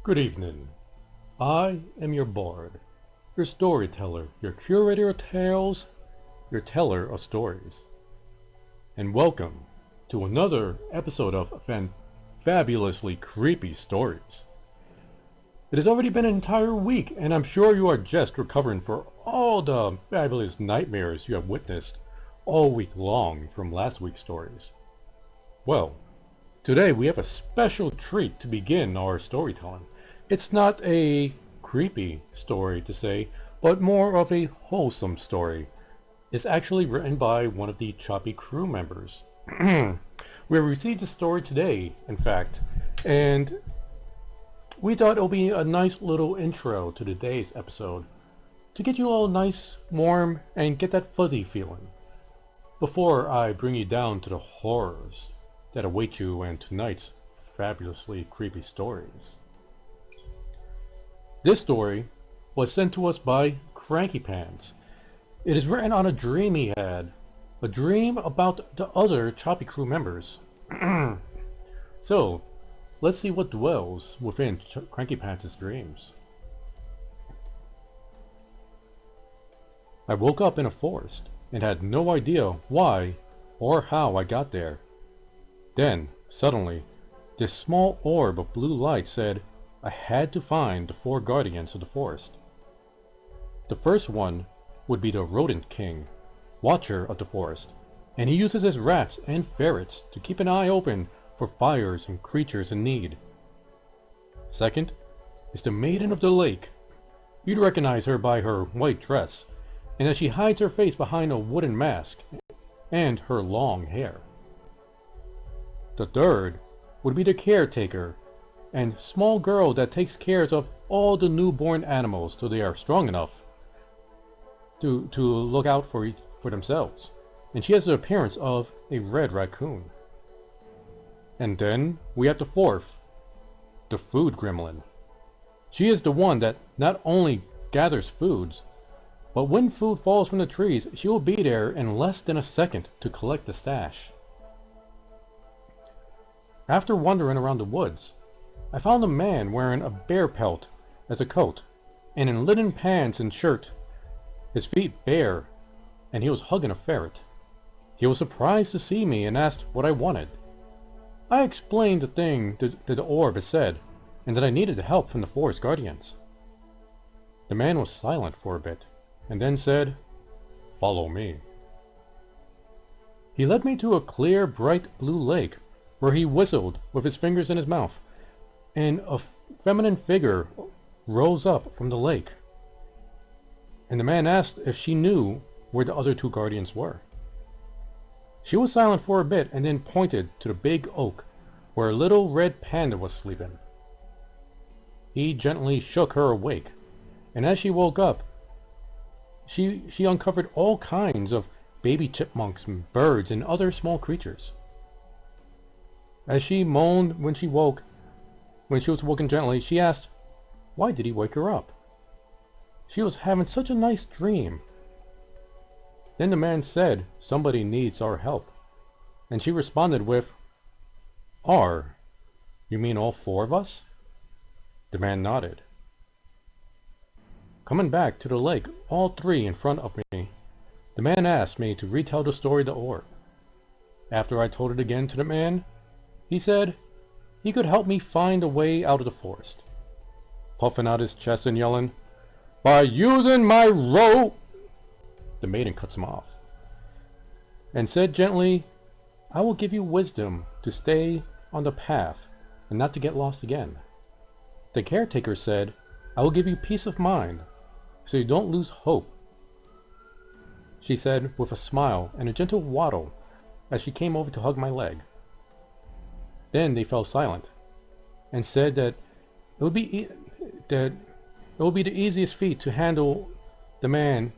Good evening. I am your bard, your storyteller, your curator of tales, your teller of stories. And welcome to another episode of fabulously creepy stories. It has already been an entire week, and I'm sure you are just recovering from all the fabulous nightmares you have witnessed all week long from last week's stories. Well, today we have a special treat to begin our storytelling. It's not a creepy story to say, but more of a wholesome story. It's actually written by one of the Choppy crew members. We received the story today, in fact, and we thought it would be a nice little intro to today's episode to get you all nice, warm, and get that fuzzy feeling before I bring you down to the horrors that await you in tonight's fabulously creepy stories. This story was sent to us by Cranky Pants. It is written on a dream he had, a dream about the other Choppy crew members. So, let's see what dwells within Cranky Pants' dreams. I woke up in a forest and had no idea why or how I got there. Then, suddenly, this small orb of blue light said I had to find the 4 guardians of the forest. The first one would be the Rodent King, Watcher of the forest, and he uses his rats and ferrets to keep an eye open for fires and creatures in need. Second is the Maiden of the Lake. You'd recognize her by her white dress, and as she hides her face behind a wooden mask, and her long hair. The third would be the Caretaker, and small girl that takes care of all the newborn animals till they are strong enough to look out for themselves. And she has the appearance of a red raccoon. And then we have the fourth, the Food Gremlin. She is the one that not only gathers foods, but when food falls from the trees, she will be there in less than a second to collect the stash. After wandering around the woods, I found a man wearing a bear pelt as a coat, and in linen pants and shirt, his feet bare, and he was hugging a ferret. He was surprised to see me and asked what I wanted. I explained the thing that the orb had said, and that I needed help from the forest guardians. The man was silent for a bit, and then said, "Follow me." He led me to a clear, bright blue lake, where he whistled with his fingers in his mouth, and a feminine figure rose up from the lake. And the man asked if she knew where the other 2 guardians were. She was silent for a bit and then pointed to the big oak where a little red panda was sleeping. He gently shook her awake, and as she woke up, she uncovered all kinds of baby chipmunks and birds and other small creatures. As she moaned when she was woken gently, she asked, why did he wake her up? She was having such a nice dream. Then the man said, somebody needs our help. And she responded with, "Our? You mean all 4 of us?" The man nodded. Coming back to the lake, all 3 in front of me, the man asked me to retell the story of the orb. After I told it again to the man, he said he could help me find a way out of the forest. Puffing out his chest and yelling, "By using my rope!" The maiden cuts him off, and said gently, "I will give you wisdom to stay on the path and not to get lost again." The caretaker said, "I will give you peace of mind, so you don't lose hope," she said with a smile and a gentle waddle as she came over to hug my leg. Then they fell silent, and said that it would be the easiest feat to handle the man.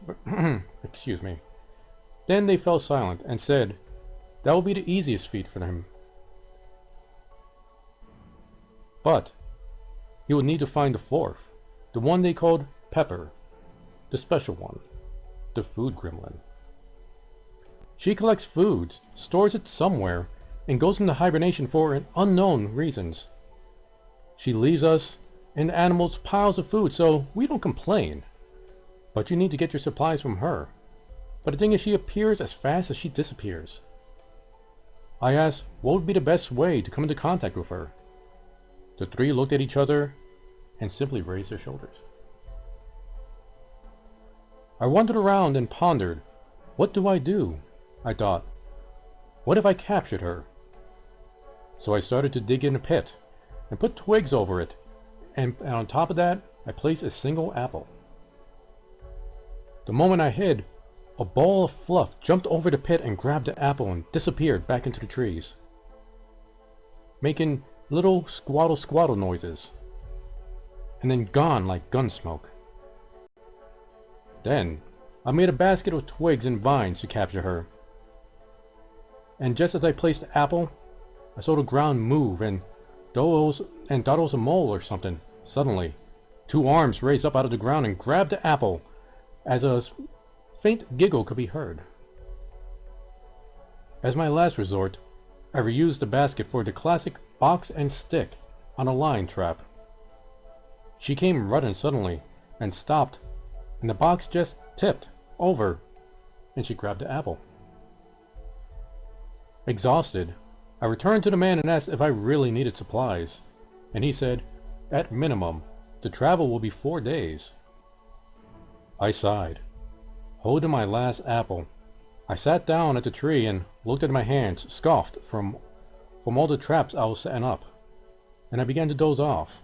Excuse me. Then they fell silent and said that would be the easiest feat for him. But he would need to find the 4th, the one they called Pepper, the special one, the Food Gremlin. She collects foods, stores it somewhere, and goes into hibernation for unknown reasons. She leaves us and the animals piles of food, so we don't complain. But you need to get your supplies from her. But the thing is, she appears as fast as she disappears. I asked what would be the best way to come into contact with her. The three looked at each other and simply raised their shoulders. I wandered around and pondered, what do I do? I thought, what if I captured her? So I started to dig in a pit and put twigs over it, and on top of that, I placed a single apple. The moment I hid, a ball of fluff jumped over the pit and grabbed the apple and disappeared back into the trees, making little squaddle noises, and then gone like gun smoke. Then, I made a basket of twigs and vines to capture her. And just as I placed the apple, I saw the ground move and thought it was a mole or something. Suddenly, two arms raised up out of the ground and grabbed the apple as a faint giggle could be heard. As my last resort, I reused the basket for the classic box and stick on a line trap. She came running suddenly and stopped, and the box just tipped over, and she grabbed the apple. Exhausted, I returned to the man and asked if I really needed supplies, and he said, at minimum, the travel will be 4 days. I sighed. Holding my last apple, I sat down at the tree and looked at my hands, scoffed from all the traps I was setting up, and I began to doze off.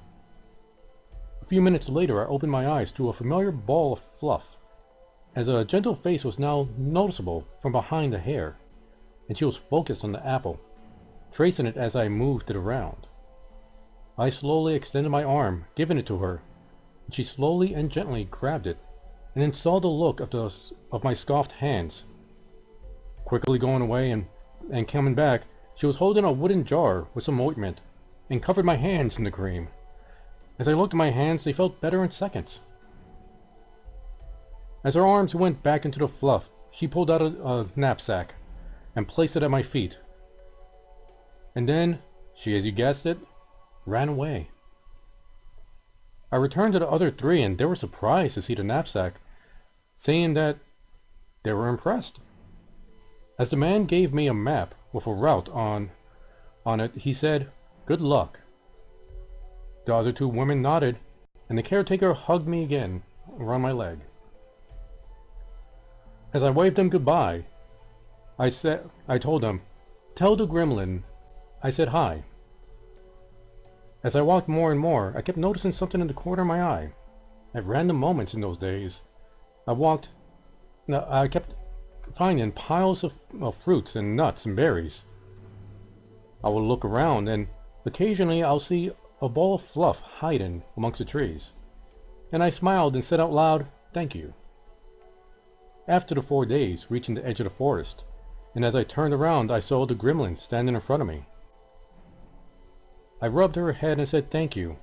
A few minutes later, I opened my eyes to a familiar ball of fluff, as a gentle face was now noticeable from behind the hair, and she was focused on the apple, tracing it as I moved it around. I slowly extended my arm, giving it to her, and she slowly and gently grabbed it, and then saw the look of my scoffed hands. Quickly going away and coming back, she was holding a wooden jar with some ointment, and covered my hands in the cream. As I looked at my hands, they felt better in seconds. As her arms went back into the fluff, she pulled out a knapsack and placed it at my feet. And then, she, as you guessed it, ran away. I returned to the other three, and they were surprised to see the knapsack, saying that they were impressed. As the man gave me a map with a route on it, he said, "Good luck." The other two women nodded, and the caretaker hugged me again around my leg. As I waved them goodbye, I told them, "Tell the gremlin I said hi." As I walked more and more, I kept noticing something in the corner of my eye. At random moments in those days, I kept finding piles of fruits and nuts and berries. I would look around, and occasionally I'll see a ball of fluff hiding amongst the trees. And I smiled and said out loud, "Thank you." After the 4 days, reaching the edge of the forest, and as I turned around, I saw the gremlin standing in front of me. I rubbed her head and said thank you.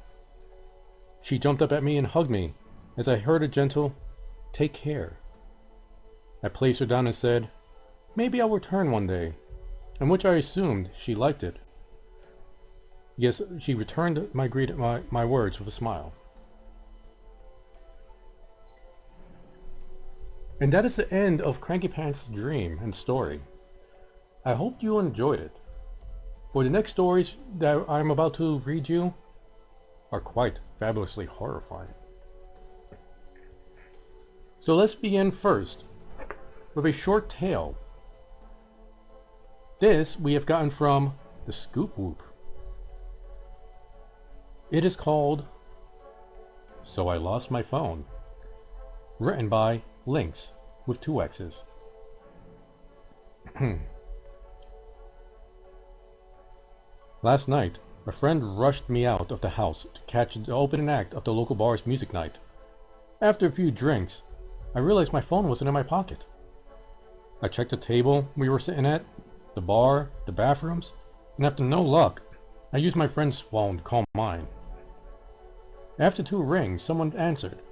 She jumped up at me and hugged me as I heard a gentle, "Take care." I placed her down and said, "Maybe I'll return one day," in which I assumed she liked it. Yes, she returned my words with a smile. And that is the end of Cranky Pants' dream and story. I hope you enjoyed it. For the next stories that I'm about to read you are quite fabulously horrifying. So let's begin first with a short tale. This we have gotten from the Scoop Whoop. It is called So I Lost My Phone, written by Lynx with 2 X's. Last night, a friend rushed me out of the house to catch the opening act of the local bar's music night. After a few drinks, I realized my phone wasn't in my pocket. I checked the table we were sitting at, the bar, the bathrooms, and after no luck, I used my friend's phone to call mine. After 2 rings, someone answered,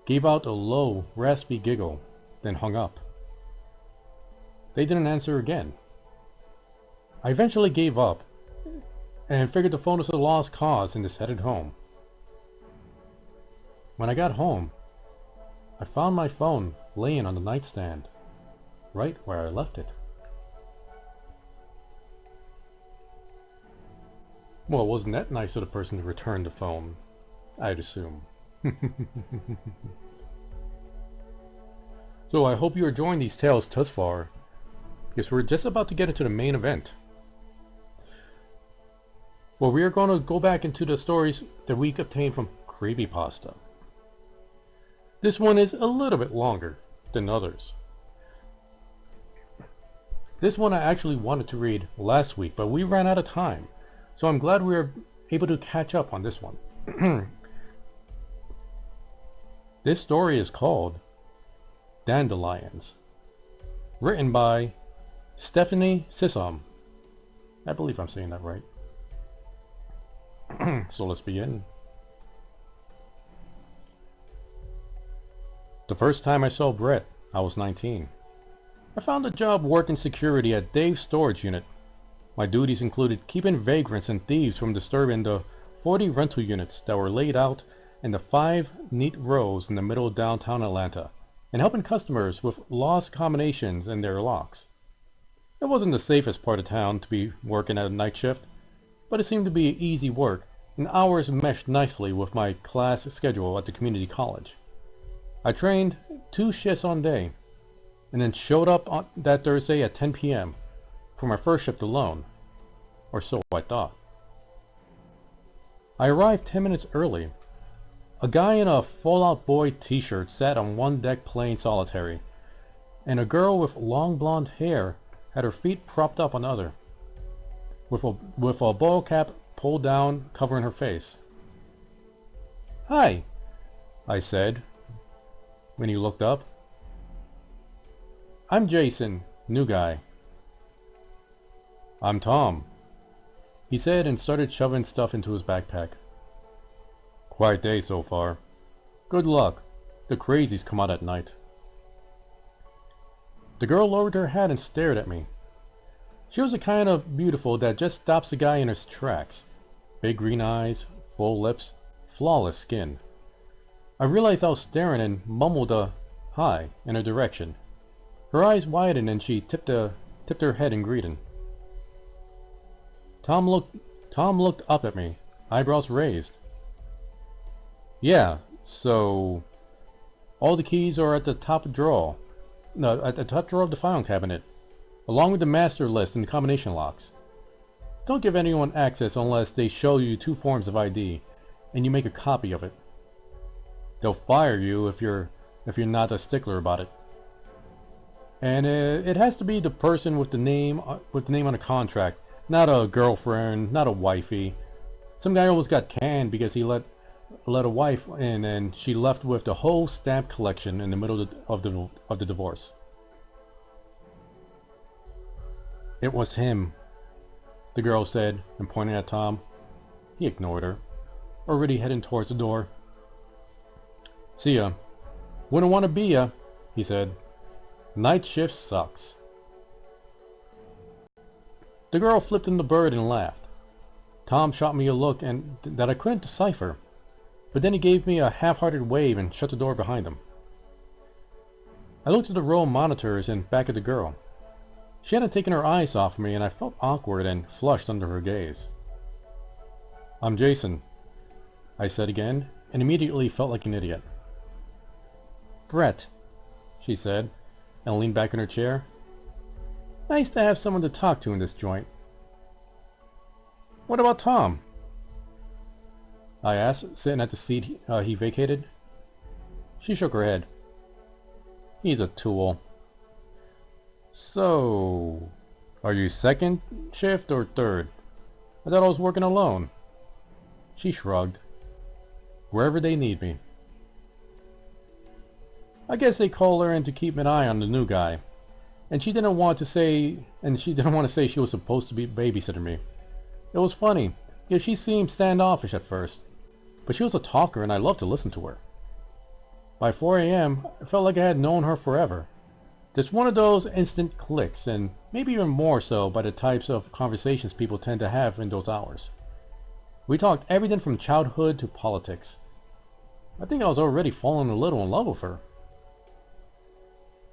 gave out a low, raspy giggle, then hung up. They didn't answer again. I eventually gave up and figured the phone was a lost cause and just headed home. When I got home, I found my phone laying on the nightstand, right where I left it. Well, it wasn't that nice of the person to return the phone, I'd assume. So I hope you're enjoying these tales thus far, because we're just about to get into the main event. Well, we are going to go back into the stories that we obtained from Creepypasta. This one is a little bit longer than others. This one I actually wanted to read last week, but we ran out of time. So I'm glad we were able to catch up on this one. This story is called Dandelions, written by Stephanie Sissom. I believe I'm saying that right. So let's begin. The first time I saw Brett, I was 19. I found a job working security at Dave's storage unit. My duties included keeping vagrants and thieves from disturbing the 40 rental units that were laid out in the 5 neat rows in the middle of downtown Atlanta, and helping customers with lost combinations in their locks. It wasn't the safest part of town to be working at a night shift, but it seemed to be easy work, and hours meshed nicely with my class schedule at the community college. I trained 2 shifts on day, and then showed up on that Thursday at 10 p.m. for my first shift alone, or so I thought. I arrived 10 minutes early. A guy in a Fall Out Boy t-shirt sat on one deck playing solitary, and a girl with long blonde hair had her feet propped up on the other, with a ball cap pulled down covering her face. "Hi," I said when he looked up. "I'm Jason, new guy." "I'm Tom," he said and started shoving stuff into his backpack. "Quiet day so far. Good luck. The crazies come out at night." The girl lowered her head and stared at me. She was the kind of beautiful that just stops a guy in his tracks. Big green eyes, full lips, flawless skin. I realized I was staring and mumbled a hi in her direction. Her eyes widened and she tipped her head in greeting. Tom looked up at me, eyebrows raised. "Yeah, so all the keys are at the top drawer. No, at the top drawer of the file cabinet, along with the master list and the combination locks. Don't give anyone access unless they show you 2 forms of ID, and you make a copy of it. They'll fire you if you're not a stickler about it. And it has to be the person with the name on the contract, not a girlfriend, not a wifey. Some guy almost got canned because he let a wife in and she left with the whole stamp collection in the middle of the divorce." "It was him," the girl said, and pointing at Tom. He ignored her, already heading towards the door. "See ya. Wouldn't want to be ya," he said. "Night shift sucks." The girl flipped him the bird and laughed. Tom shot me a look that I couldn't decipher, but then he gave me a half-hearted wave and shut the door behind him. I looked at the row of monitors and back at the girl. She hadn't taken her eyes off me, and I felt awkward and flushed under her gaze. "I'm Jason," I said again, and immediately felt like an idiot. "Brett," she said, and leaned back in her chair. "Nice to have someone to talk to in this joint." "What about Tom?" I asked, sitting at the seat he vacated. She shook her head. "He's a tool." "So, are you second shift or third? I thought I was working alone." She shrugged. "Wherever they need me." I guess they call her in to keep an eye on the new guy, and she didn't want to say she was supposed to be babysitting me. It was funny, because she seemed standoffish at first, but she was a talker and I loved to listen to her. By 4 a.m., I felt like I had known her forever. Just one of those instant clicks, and maybe even more so by the types of conversations people tend to have in those hours. We talked everything from childhood to politics. I think I was already falling a little in love with her.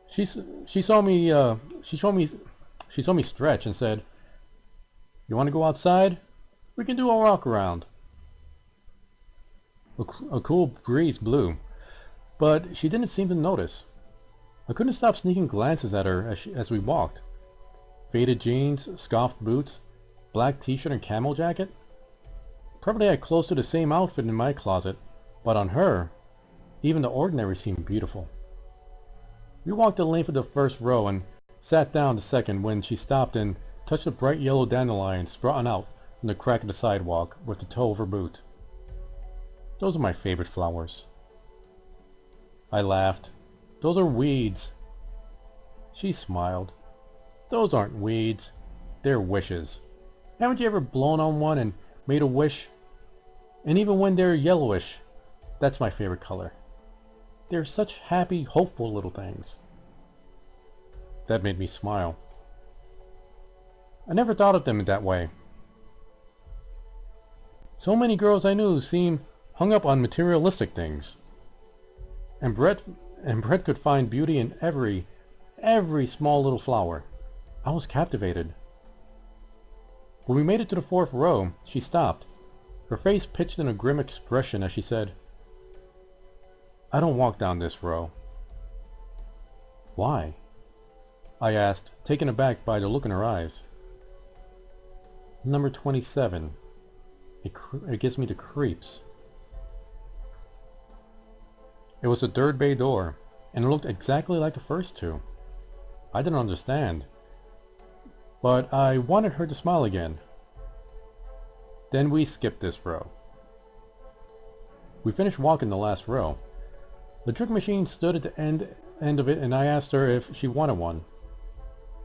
She saw me, she saw me stretch and said, "You want to go outside? We can do a walk around." A cool breeze blew, but she didn't seem to notice. I couldn't stop sneaking glances at her as we walked. Faded jeans, scuffed boots, black t-shirt and camel jacket. Probably had close to the same outfit in my closet, but on her, even the ordinary seemed beautiful. We walked the length of the first row and sat down the second when she stopped and touched a bright yellow dandelion sprouting out from the crack of the sidewalk with the toe of her boot. Those are my favorite flowers. I laughed. Those are weeds. She smiled. Those aren't weeds. They're wishes. Haven't you ever blown on one and made a wish? And even when they're yellowish, that's my favorite color. They're such happy, hopeful little things. That made me smile. I never thought of them in that way. So many girls I knew seemed hung up on materialistic things. And Brett could find beauty in every small little flower. I was captivated. When we made it to the fourth row, she stopped. Her face pitched in a grim expression as she said, "I don't walk down this row." "Why?" I asked, taken aback by the look in her eyes. "Number 27. It gives me the creeps." It was the third bay door, and it looked exactly like the first two. I didn't understand, but I wanted her to smile again. Then we skipped this row. We finished walking the last row. The drink machine stood at the end of it, and I asked her if she wanted one.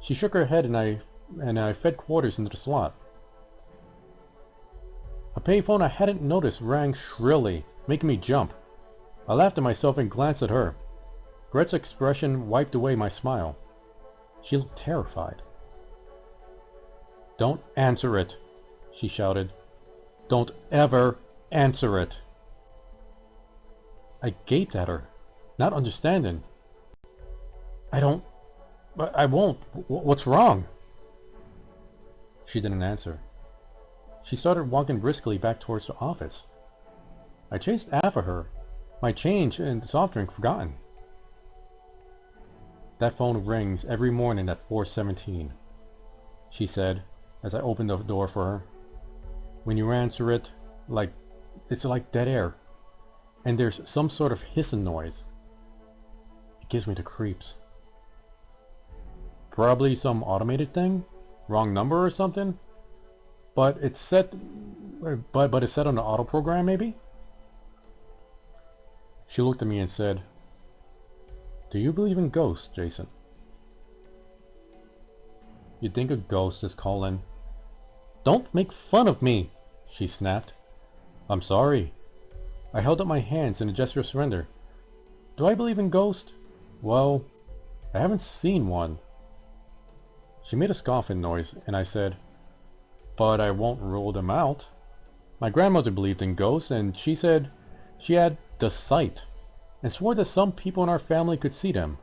She shook her head, and I fed quarters into the slot. A payphone I hadn't noticed rang shrilly, making me jump. I laughed at myself and glanced at her. Brett's expression wiped away my smile. She looked terrified. "Don't answer it," she shouted. "Don't ever answer it." I gaped at her, not understanding. I won't. What's wrong?" She didn't answer. She started walking briskly back towards the office. I chased after her, my change and soft drink forgotten. "That phone rings every morning at 4:17, she said as I opened the door for her. "When you answer it, it's like dead air, and there's some sort of hissing noise. It gives me the creeps." "Probably some automated thing? Wrong number or something? But it's set on the auto program, maybe?" She looked at me and said, "Do you believe in ghosts, Jason?" "You'd think a ghost is calling." "Don't make fun of me," she snapped. "I'm sorry." I held up my hands in a gesture of surrender. "Do I believe in ghosts? Well, I haven't seen one." She made a scoffing noise, and I said, "But I won't rule them out. My grandmother believed in ghosts, and she said she had the sight, and swore that some people in our family could see them.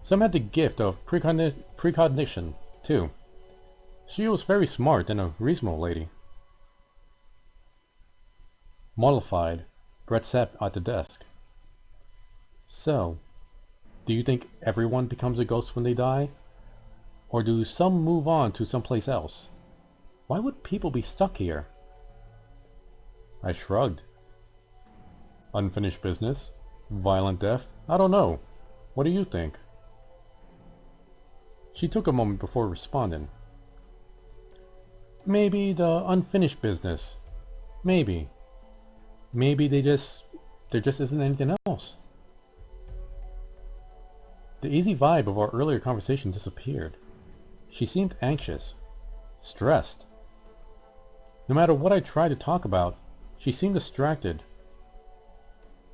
Some had the gift of precognition, too. She was very smart and a reasonable lady." Mollified, Brett sat at the desk. "So, do you think everyone becomes a ghost when they die? Or do some move on to someplace else? Why would people be stuck here?" I shrugged. "Unfinished business? Violent death? I don't know. What do you think?" She took a moment before responding. "Maybe the unfinished business. Maybe. Maybe there just isn't anything else." The easy vibe of our earlier conversation disappeared. She seemed anxious, stressed. No matter what I tried to talk about, she seemed distracted.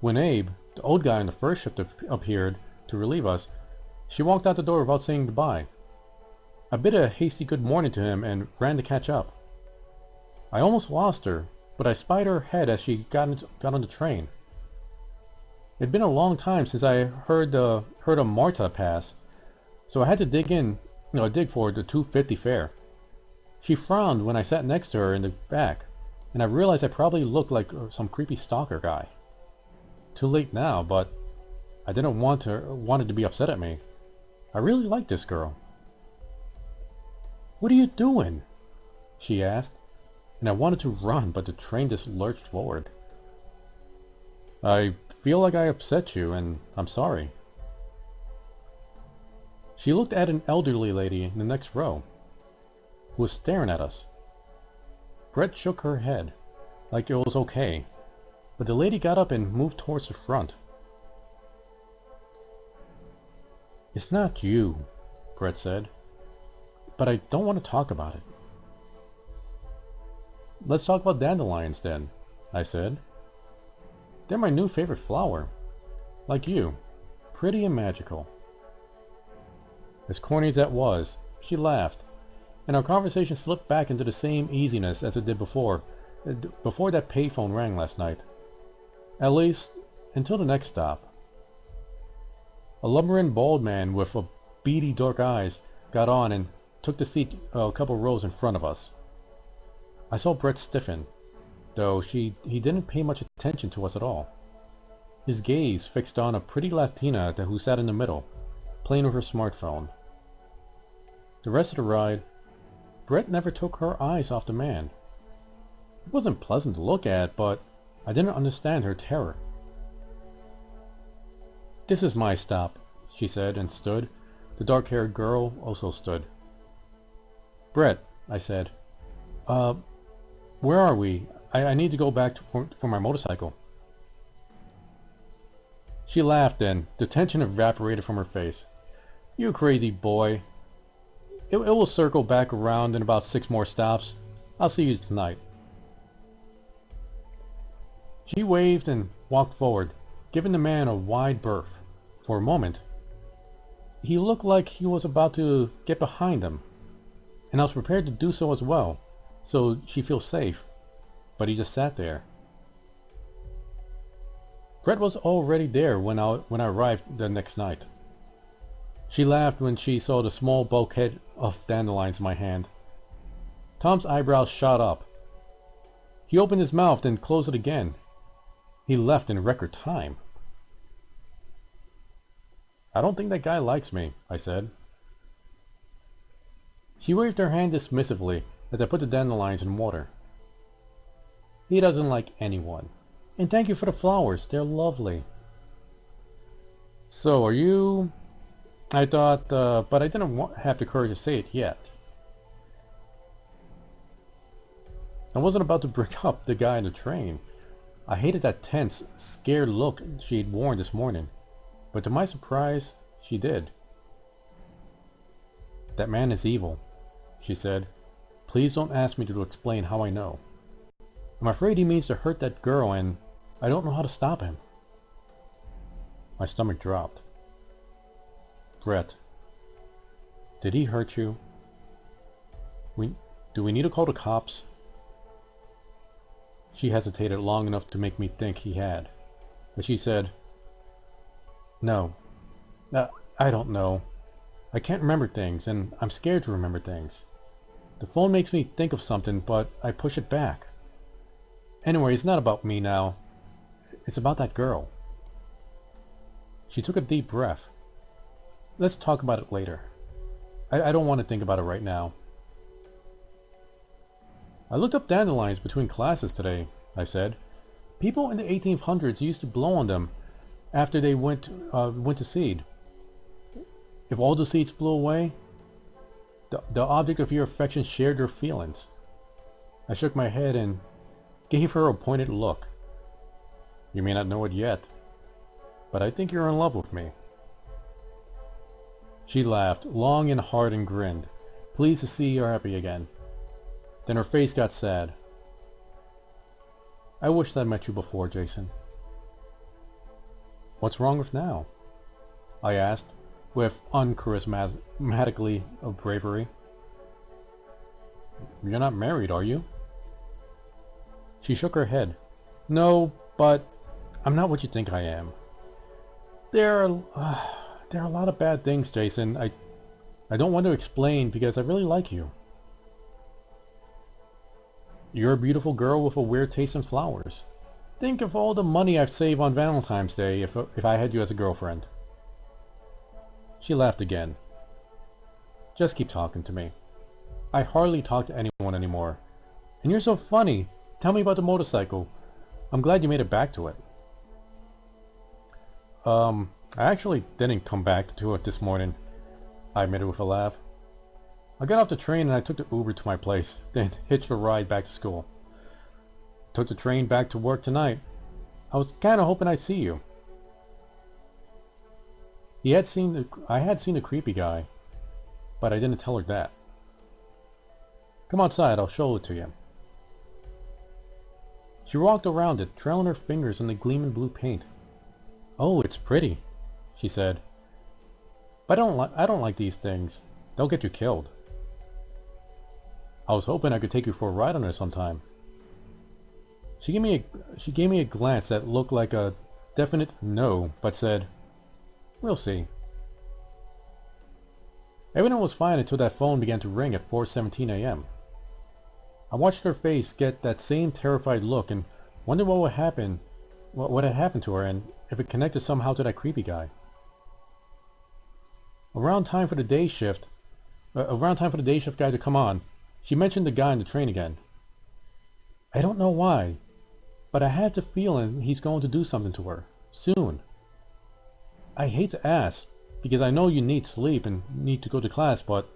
When Abe, the old guy on the first shift, appeared to relieve us, she walked out the door without saying goodbye. I bid a hasty good morning to him and ran to catch up. I almost lost her, but I spied her head as she got on the train. It'd been a long time since I heard a Marta pass, so I had to dig for the 250 fare. She frowned when I sat next to her in the back, and I realized I probably looked like some creepy stalker guy. Too late now, but I didn't want her to be upset at me. I really liked this girl. "What are you doing?" she asked, and I wanted to run, but the train just lurched forward. "I feel like I upset you, and I'm sorry." She looked at an elderly lady in the next row, who was staring at us. Brett shook her head, like it was okay, but the lady got up and moved towards the front. "It's not you," Brett said, "but I don't want to talk about it." "Let's talk about dandelions then," I said. "They're my new favorite flower. Like you, pretty and magical." As corny as that was, she laughed, and our conversation slipped back into the same easiness as it did before that payphone rang last night. At least, until the next stop. A lumbering bald man with beady dark eyes got on and took the seat a couple rows in front of us. I saw Brett stiffen, though he didn't pay much attention to us at all. His gaze fixed on a pretty Latina who sat in the middle, playing with her smartphone. The rest of the ride, Brett never took her eyes off the man. It wasn't pleasant to look at, but I didn't understand her terror. "This is my stop," she said, and stood. The dark-haired girl also stood. "Brett," I said, where are we? I need to go back for my motorcycle." She laughed then. The tension evaporated from her face. "You crazy boy. It will circle back around in about 6 more stops. I'll see you tonight." She waved and walked forward, giving the man a wide berth. For a moment, he looked like he was about to get behind him, and I was prepared to do so as well, so she'd feel safe, but he just sat there. Brett was already there when I arrived the next night. She laughed when she saw the small bouquet of dandelions in my hand. Tom's eyebrows shot up. He opened his mouth and closed it again. He left in record time. "I don't think that guy likes me," I said. She waved her hand dismissively as I put the dandelions in water. "He doesn't like anyone. And thank you for the flowers. They're lovely." "So are you..." I thought, but I didn't have the courage to say it yet. I wasn't about to bring up the guy in the train. I hated that tense, scared look she'd worn this morning, but to my surprise, she did. "That man is evil," she said. "Please don't ask me to explain how I know. I'm afraid he means to hurt that girl, and I don't know how to stop him." My stomach dropped. "Brett, did he hurt you? Do we need to call the cops?" She hesitated long enough to make me think he had, but she said, "No. I don't know. I can't remember things, and I'm scared to remember things. The phone makes me think of something, but I push it back. Anyway, it's not about me now. It's about that girl." She took a deep breath. "Let's talk about it later. I don't want to think about it right now." "I looked up dandelions between classes today," I said. "People in the 1800s used to blow on them after they went to seed. If all the seeds blew away, the object of your affection shared your feelings." I shook my head and gave her a pointed look. "You may not know it yet, but I think you're in love with me." She laughed, long and hard, and grinned, pleased to see her happy again. Then her face got sad. "I wished I'd met you before, Jason." "What's wrong with now?" I asked, with uncharismatically of bravery. "You're not married, are you?" She shook her head. "No, but I'm not what you think I am. There are, there are a lot of bad things, Jason. I don't want to explain because I really like you. You're a beautiful girl with a weird taste in flowers. Think of all the money I've saved on Valentine's Day if I had you as a girlfriend. She laughed again. Just keep talking to me. I hardly talk to anyone anymore. And you're so funny. Tell me about the motorcycle. I'm glad you made it back to it. I actually didn't come back to it this morning, I admitted with a laugh. I got off the train and I took the Uber to my place, then hitched a ride back to school. Took the train back to work tonight. I was kinda hoping I'd see you. I had seen the creepy guy, but I didn't tell her that. Come outside, I'll show it to you. She walked around it, trailing her fingers in the gleaming blue paint. Oh, it's pretty, she said. But I don't like these things. They'll get you killed. I was hoping I could take you for a ride on it sometime. She gave me a glance that looked like a definite no, but said, "We'll see." Everything was fine until that phone began to ring at 4:17 a.m. I watched her face get that same terrified look and wondered what had happened to her and if it connected somehow to that creepy guy. Around time for the day shift guy to come on, she mentioned the guy on the train again. I don't know why, but I had the feeling he's going to do something to her, soon. I hate to ask, because I know you need sleep and need to go to class, but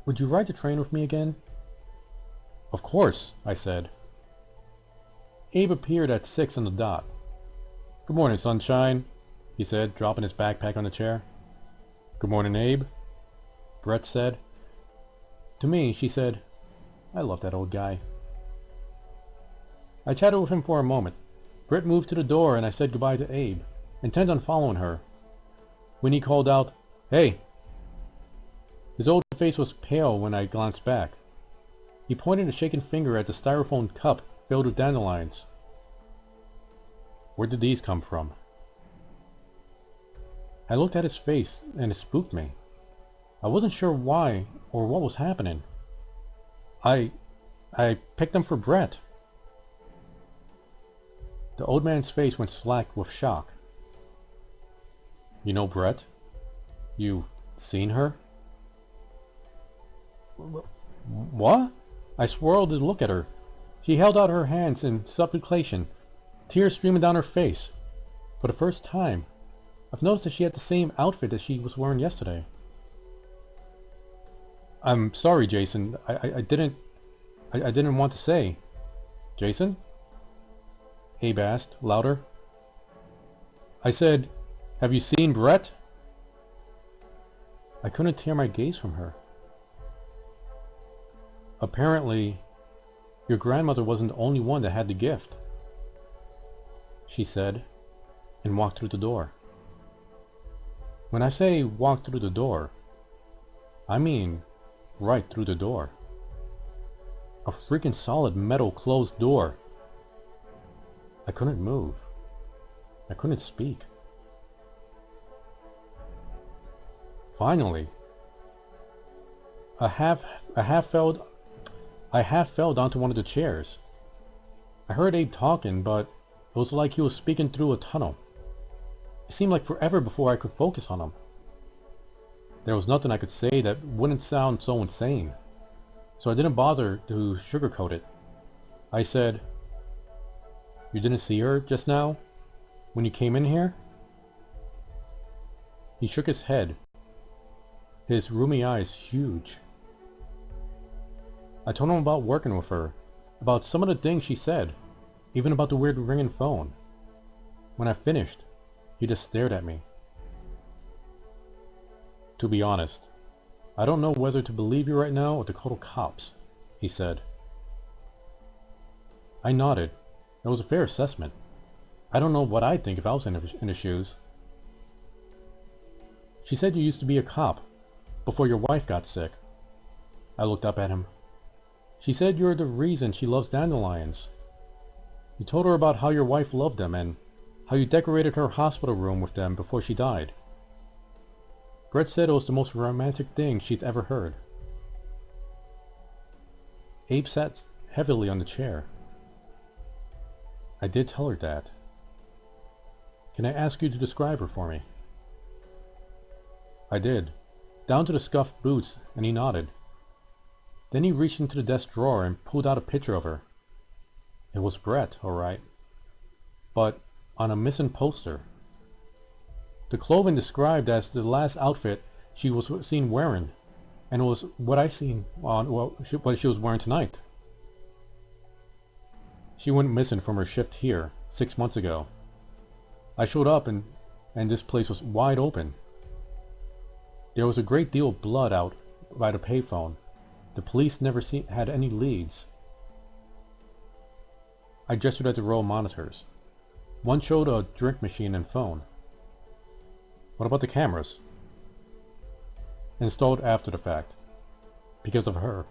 would you ride the train with me again? Of course, I said. Abe appeared at 6 on the dot. Good morning, sunshine, he said, dropping his backpack on the chair. Good morning, Abe, Brett said. To me, she said, I love that old guy. I chatted with him for a moment. Brett moved to the door and I said goodbye to Abe, intent on following her. When he called out, Hey! His old face was pale when I glanced back. He pointed a shaking finger at the styrofoam cup filled with dandelions. Where did these come from? I looked at his face and it spooked me. I wasn't sure why or what was happening. I picked them for Brett. The old man's face went slack with shock. You know Brett? You seen her? What? I swirled to look at her. She held out her hands in supplication, tears streaming down her face. For the first time, I've noticed that she had the same outfit that she was wearing yesterday. I'm sorry, Jason. I didn't want to say. Jason? Abe asked, louder. I said, have you seen Brett? I couldn't tear my gaze from her. Apparently, your grandmother wasn't the only one that had the gift, she said, and walked through the door. When I say walked through the door, I mean right through the door. A freaking solid metal closed door. I couldn't move. I couldn't speak. Finally, I half fell onto one of the chairs. I heard Abe talking, but it was like he was speaking through a tunnel. It seemed like forever before I could focus on him. There was nothing I could say that wouldn't sound so insane, so I didn't bother to sugarcoat it. I said, You didn't see her just now, when you came in here? He shook his head, his roomy eyes huge. I told him about working with her, about some of the things she said, even about the weird ringing phone. When I finished, he just stared at me. To be honest, I don't know whether to believe you right now or to call the cops, he said. I nodded. It was a fair assessment. I don't know what I'd think if I was in his shoes. She said you used to be a cop, before your wife got sick. I looked up at him. She said you're the reason she loves dandelions. You told her about how your wife loved them and how you decorated her hospital room with them before she died. Brett said it was the most romantic thing she's ever heard. Abe sat heavily on the chair. I did tell her that. Can I ask you to describe her for me? I did, down to the scuffed boots, and he nodded. Then he reached into the desk drawer and pulled out a picture of her. It was Brett, all right. But on a missing poster. The clothing described as the last outfit she was seen wearing, and it was what I seen on what she was wearing tonight. She went missing from her shift here 6 months ago. I showed up and this place was wide open. There was a great deal of blood out by the payphone. The police never had any leads. I gestured at the row of monitors. One showed a drink machine and phone. What about the cameras? Installed after the fact. Because of her.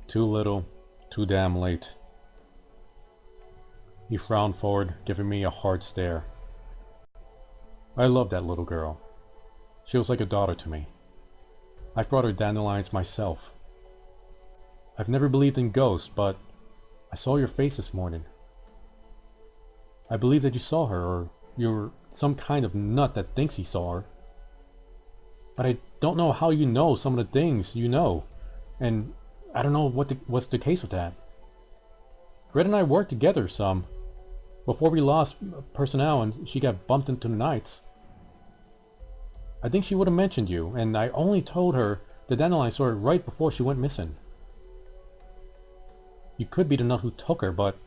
Too little, too damn late. He frowned forward, giving me a hard stare. I loved that little girl. She was like a daughter to me. I brought her dandelions myself. I've never believed in ghosts, but I saw your face this morning. I believe that you saw her, or you're some kind of nut that thinks he saw her. But I don't know how you know some of the things you know, and I don't know what's the case with that. Brett and I worked together some, before we lost personnel and she got bumped into the nights. I think she would have mentioned you, and I only told her the dandelion story right before she went missing. You could be the nut who took her, but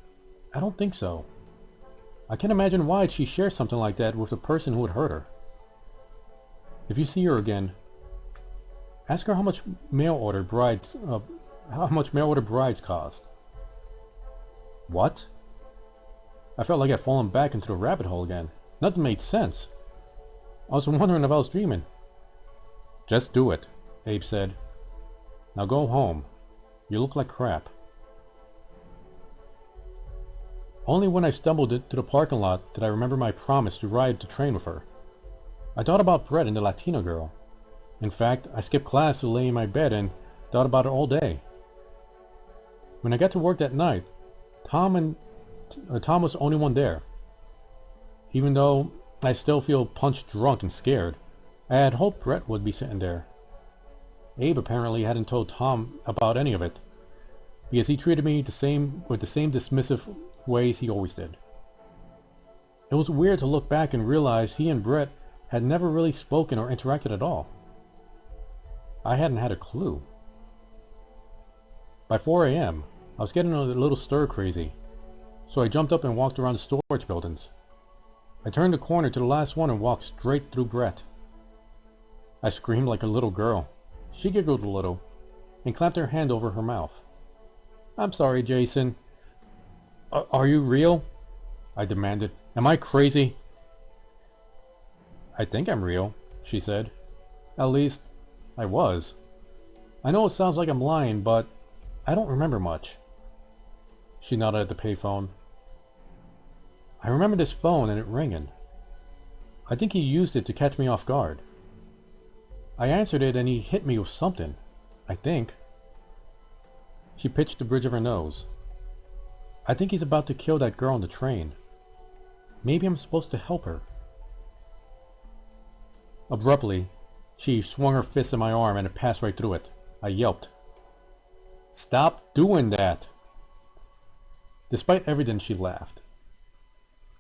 I don't think so. I can't imagine why she shared something like that with the person who would hurt her. If you see her again, ask her how much mail order brides cost. What? I felt like I'd fallen back into the rabbit hole again. Nothing made sense. I was wondering if I was dreaming. Just do it, Abe said. Now go home. You look like crap. Only when I stumbled into the parking lot did I remember my promise to ride the train with her. I thought about Brett and the Latino girl. In fact, I skipped class to lay in my bed and thought about it all day. When I got to work that night, Tom was the only one there. Even though I still feel punch drunk and scared, I had hoped Brett would be sitting there. Abe apparently hadn't told Tom about any of it, because he treated me with the same dismissive ways he always did. It was weird to look back and realize he and Brett had never really spoken or interacted at all. I hadn't had a clue. By 4 a.m., I was getting a little stir-crazy, so I jumped up and walked around the storage buildings. I turned the corner to the last one and walked straight through Brett. I screamed like a little girl. She giggled a little and clapped her hand over her mouth. I'm sorry, Jason. Are you real? I demanded. Am I crazy? I think I'm real, she said. At least, I was. I know it sounds like I'm lying, but I don't remember much. She nodded at the payphone. I remember this phone and it ringing. I think he used it to catch me off guard. I answered it and he hit me with something, I think. She pitched the bridge of her nose. I think he's about to kill that girl on the train. Maybe I'm supposed to help her. Abruptly, she swung her fist at my arm and it passed right through it. I yelped. Stop doing that! Despite everything, she laughed.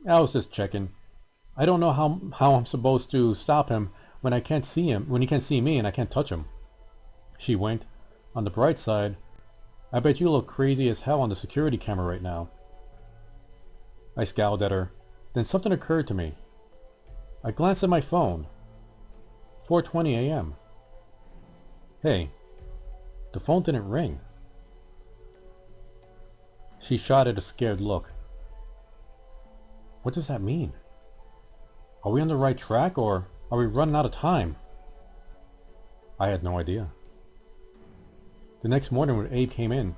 I was just checking. I don't know how I'm supposed to stop him when I can't see him, when he can't see me and I can't touch him. She winked. On the bright side, I bet you look crazy as hell on the security camera right now. I scowled at her. Then something occurred to me. I glanced at my phone. 4:20 a.m. Hey, the phone didn't ring. She shot at a scared look. What does that mean? Are we on the right track or are we running out of time? I had no idea. The next morning when Abe came in,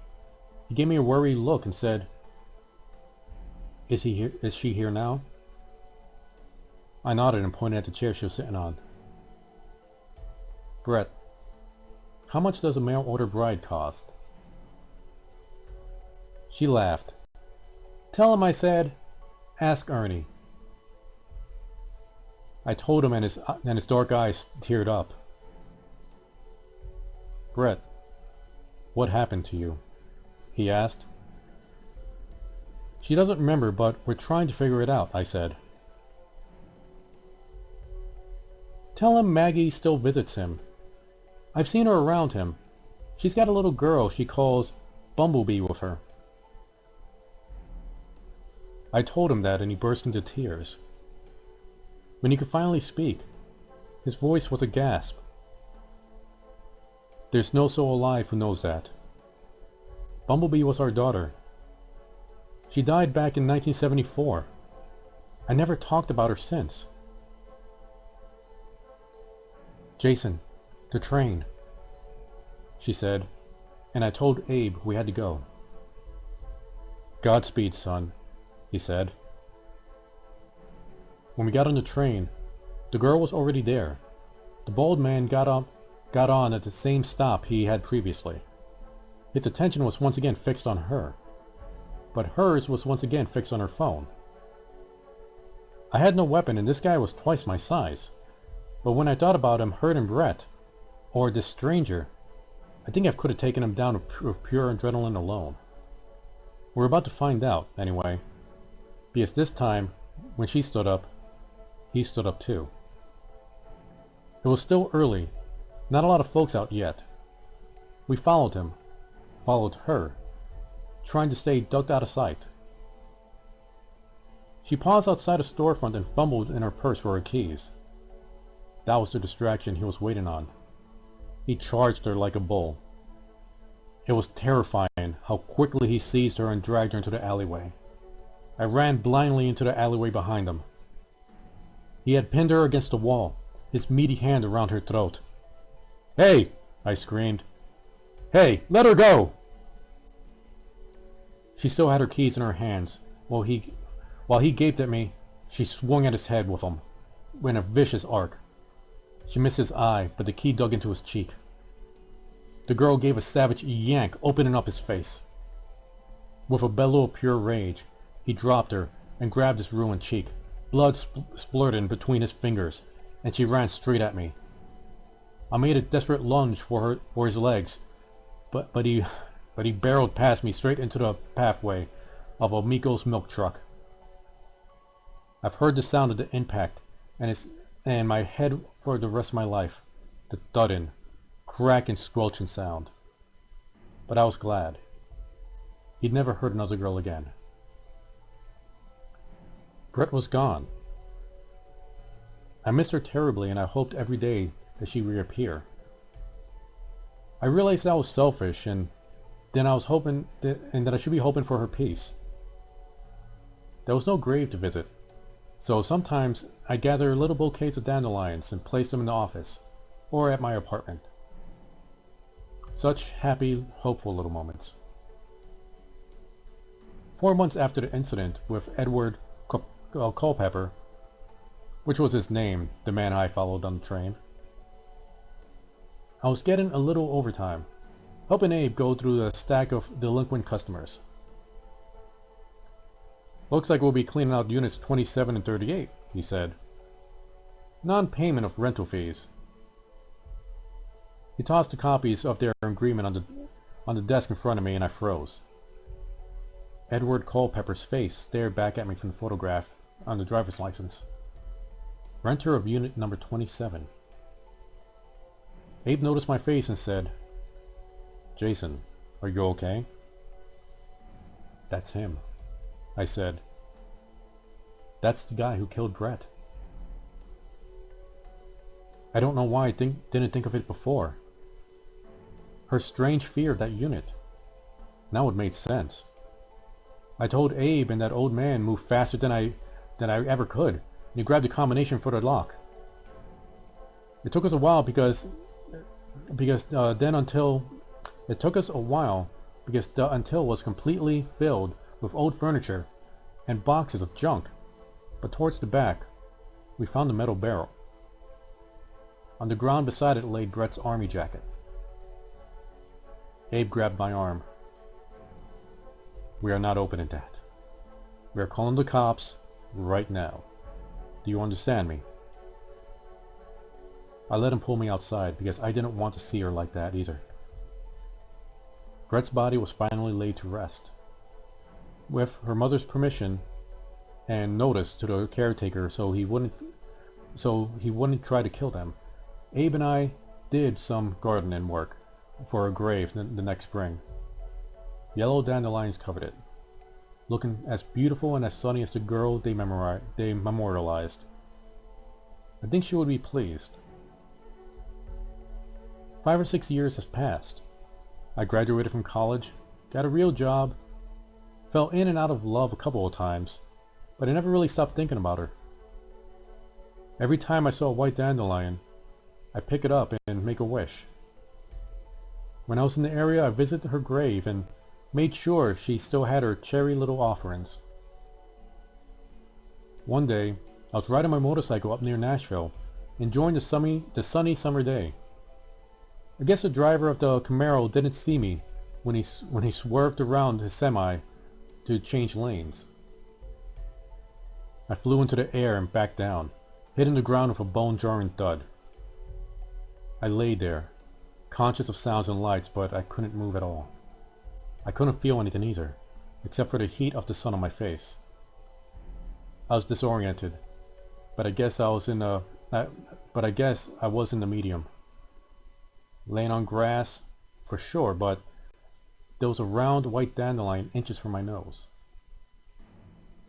he gave me a worried look and said, Is he here? Is she here now? I nodded and pointed at the chair she was sitting on. Brett, how much does a mail-order bride cost? She laughed. Tell him I said, ask Ernie. I told him and his dark eyes teared up. Brett, what happened to you? He asked. She doesn't remember, but we're trying to figure it out, I said. Tell him Maggie still visits him. I've seen her around him. She's got a little girl she calls Bumblebee with her. I told him that and he burst into tears. When he could finally speak, his voice was a gasp. There's no soul alive who knows that. Bumblebee was our daughter. She died back in 1974. I never talked about her since. Jason, the train, she said, and I told Abe we had to go. Godspeed, son, he said. When we got on the train, the girl was already there. The bald man got on at the same stop he had previously. His attention was once again fixed on her, but hers was once again fixed on her phone. I had no weapon and this guy was twice my size, but when I thought about him hurting Brett, or this stranger, I think I could have taken him down with pure adrenaline alone. We're about to find out, anyway, because this time, when she stood up, he stood up too. It was still early, not a lot of folks out yet. We followed him, followed her, trying to stay ducked out of sight. She paused outside a storefront and fumbled in her purse for her keys. That was the distraction he was waiting on. He charged her like a bull. It was terrifying how quickly he seized her and dragged her into the alleyway. I ran blindly into the alleyway behind him. He had pinned her against the wall, his meaty hand around her throat. Hey! I screamed. Hey! Let her go! She still had her keys in her hands. While he gaped at me, she swung at his head with them, in a vicious arc. She missed his eye, but the key dug into his cheek. The girl gave a savage yank, opening up his face. With a bellow of pure rage, he dropped her and grabbed his ruined cheek. Blood splurted between his fingers, and she ran straight at me. I made a desperate lunge for his legs, but he barreled past me straight into the pathway of a Miko's milk truck. I've heard the sound of the impact, and my head for the rest of my life, the thudding, cracking, squelching sound. But I was glad. He'd never hurt another girl again. Brett was gone. I missed her terribly and I hoped every day that she'd reappear. I realized that I was selfish and then I was hoping that I should be hoping for her peace. There was no grave to visit, so sometimes I gather little bouquets of dandelions and place them in the office or at my apartment. Such happy, hopeful little moments. 4 months after the incident with Edward Culpepper, which was his name, the man I followed on the train, I was getting a little overtime, helping Abe go through the stack of delinquent customers. Looks like we'll be cleaning out units 27 and 38, he said. Non-payment of rental fees. He tossed the copies of their agreement on the desk in front of me and I froze. Edward Culpepper's face stared back at me from the photograph on the driver's license. Renter of unit number 27. Abe noticed my face and said, Jason, are you okay? That's him, I said. That's the guy who killed Brett. I don't know why I didn't think of it before. Her strange fear of that unit. Now it made sense. I told Abe and that old man moved faster than I ever could, and he grabbed the combination for the lock. It took us a while because the until was completely filled with old furniture and boxes of junk, but towards the back, we found a metal barrel. On the ground beside it lay Brett's army jacket. Abe grabbed my arm. "We are not opening that. We are calling the cops right now. Do you understand me?" I let him pull me outside because I didn't want to see her like that either. Brett's body was finally laid to rest. With her mother's permission and notice to the caretaker so he wouldn't try to kill them, Abe and I did some gardening work for a grave the next spring. Yellow dandelions covered it, looking as beautiful and as sunny as the girl they memorialized. I think she would be pleased. 5 or 6 years has passed. I graduated from college, got a real job, fell in and out of love a couple of times, but I never really stopped thinking about her. Every time I saw a white dandelion, I'd pick it up and make a wish. When I was in the area, I visited her grave and made sure she still had her cherry little offerings. One day, I was riding my motorcycle up near Nashville, enjoying the sunny summer day. I guess the driver of the Camaro didn't see me when he swerved around his semi to change lanes. I flew into the air and back down, hitting the ground with a bone-jarring thud. I lay there, conscious of sounds and lights, but I couldn't move at all. I couldn't feel anything either, except for the heat of the sun on my face. I was disoriented, but I guess I was in the medium. Laying on grass, for sure, but there was a round white dandelion inches from my nose.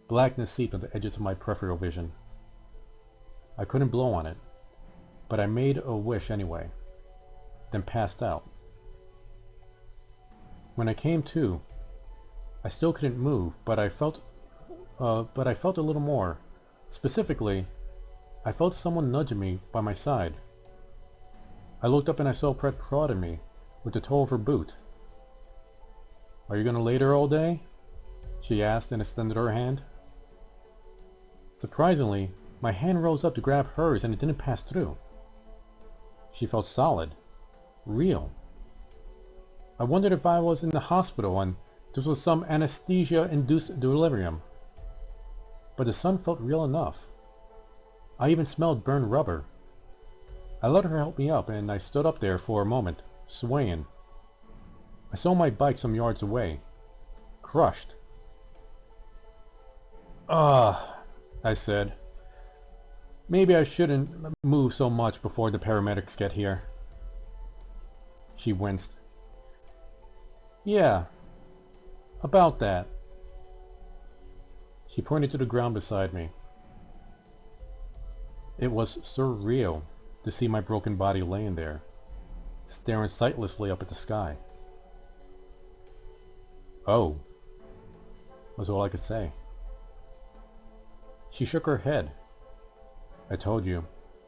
Blackness seeped on the edges of my peripheral vision. I couldn't blow on it, but I made a wish anyway, then passed out. When I came to, I still couldn't move, but I felt a little more. Specifically, I felt someone nudging me by my side. I looked up and I saw Brett prodding me with the toe of her boot. "Are you gonna lay there all day?" she asked and extended her hand. Surprisingly, my hand rose up to grab hers and it didn't pass through. She felt solid, real. I wondered if I was in the hospital and this was some anesthesia-induced delirium. But the sun felt real enough. I even smelled burned rubber. I let her help me up and I stood up there for a moment, swaying. I saw my bike some yards away, crushed. "Ah," I said. "Maybe I shouldn't move so much before the paramedics get here." She winced. "Yeah, about that." She pointed to the ground beside me. It was surreal to see my broken body laying there, staring sightlessly up at the sky. "Oh," was all I could say. She shook her head. "I told you,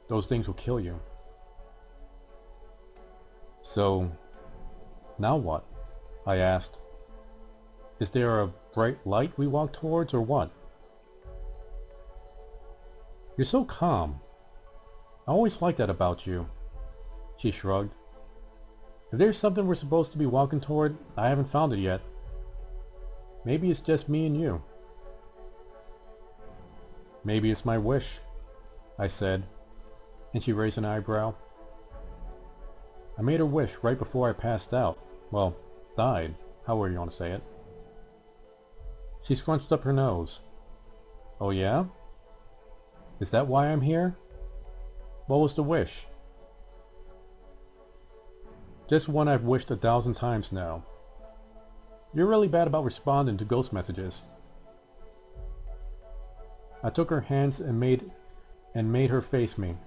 those things will kill you." "So, now what?" I asked. "Is there a bright light we walk towards, or what?" "You're so calm. I always liked that about you." She shrugged. "If there's something we're supposed to be walking toward, I haven't found it yet. Maybe it's just me and you." "Maybe it's my wish," I said, and she raised an eyebrow. "I made a wish right before I passed out. Well, died, however you want to say it." She scrunched up her nose. "Oh yeah? Is that why I'm here? What was the wish?" "Just one I've wished 1,000 times now. You're really bad about responding to ghost messages." I took her hands and made her face me.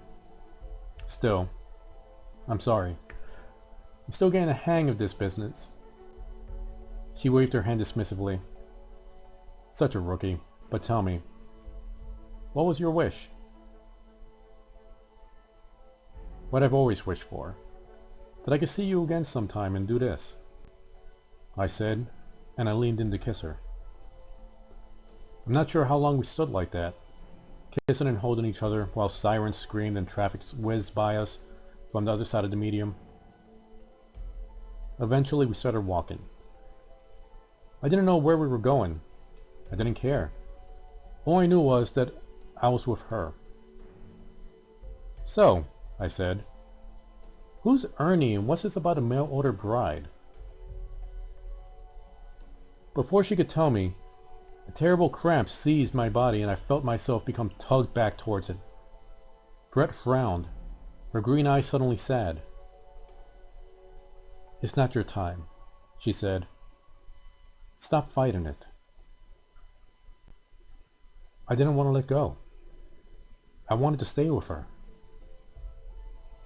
"Still, I'm sorry. I'm still getting the hang of this business." She waved her hand dismissively. "Such a rookie. But tell me, what was your wish?" "What I've always wished for. That I could see you again sometime and do this," I said, and I leaned in to kiss her. I'm not sure how long we stood like that, kissing and holding each other while sirens screamed and traffic whizzed by us from the other side of the medium. Eventually we started walking. I didn't know where we were going. I didn't care. All I knew was that I was with her. "So," I said, "who's Ernie and what's this about a mail-order bride?" Before she could tell me, a terrible cramp seized my body and I felt myself become tugged back towards it. Brett frowned, her green eyes suddenly sad. "It's not your time," she said. "Stop fighting it." I didn't want to let go. I wanted to stay with her.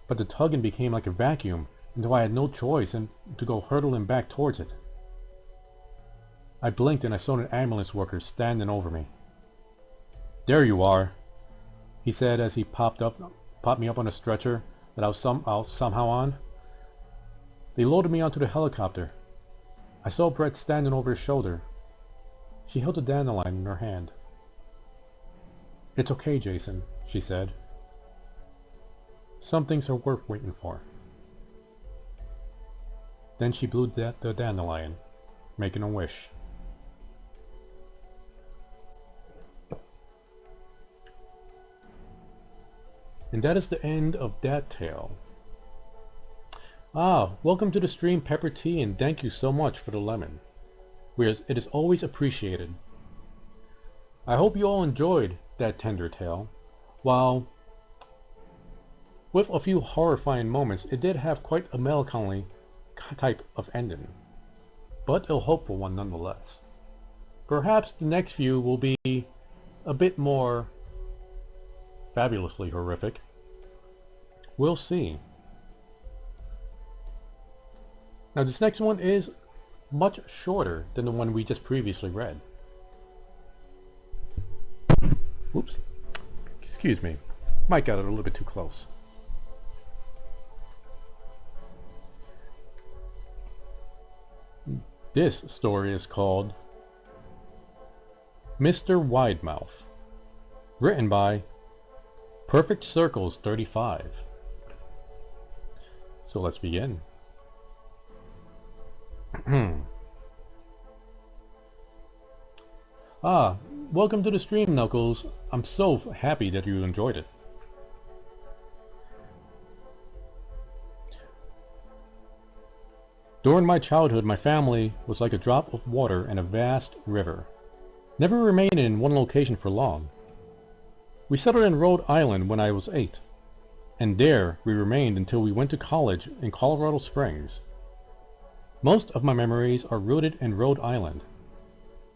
But the tugging became like a vacuum until I had no choice and to go hurtling back towards it. I blinked and I saw an ambulance worker standing over me. "There you are," he said as he popped me up on a stretcher that I was somehow on. They loaded me onto the helicopter. I saw Brett standing over his shoulder. She held a dandelion in her hand. "It's okay, Jason," she said. "Some things are worth waiting for." Then she blew the dandelion, making a wish. And that is the end of that tale. Welcome to the stream, Pepper Tea, and thank you so much for the lemon. It is always appreciated. I hope you all enjoyed that tender tale. While with a few horrifying moments, it did have quite a melancholy type of ending, but a hopeful one nonetheless. Perhaps the next few will be a bit more fabulously horrific. We'll see. Now this next one is much shorter than the one we just previously read. Oops. Excuse me. Mic got it a little bit too close. This story is called Mr. Widemouth, written by Perfect Circles 35. So let's begin. Welcome to the stream, Knuckles. I'm so happy that you enjoyed it. During my childhood, my family was like a drop of water in a vast river, never remaining in one location for long. We settled in Rhode Island when I was 8, and there we remained until we went to college in Colorado Springs. Most of my memories are rooted in Rhode Island,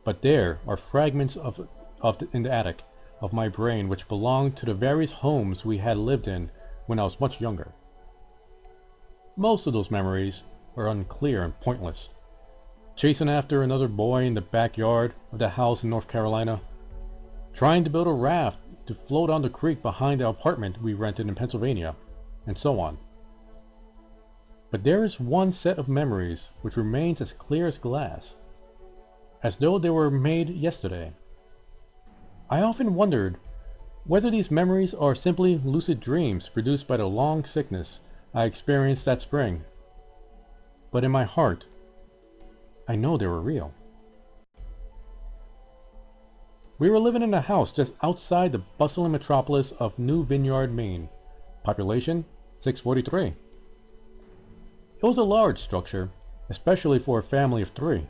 but there are fragments in the attic of my brain which belong to the various homes we had lived in when I was much younger. Most of those memories are unclear and pointless. Chasing after another boy in the backyard of the house in North Carolina, trying to build a raft to float down the creek behind the apartment we rented in Pennsylvania, and so on. But there is one set of memories which remains as clear as glass, as though they were made yesterday. I often wondered whether these memories are simply lucid dreams produced by the long sickness I experienced that spring. But in my heart, I know they were real. We were living in a house just outside the bustling metropolis of New Vineyard, Maine. Population 643. It was a large structure, especially for a family of 3.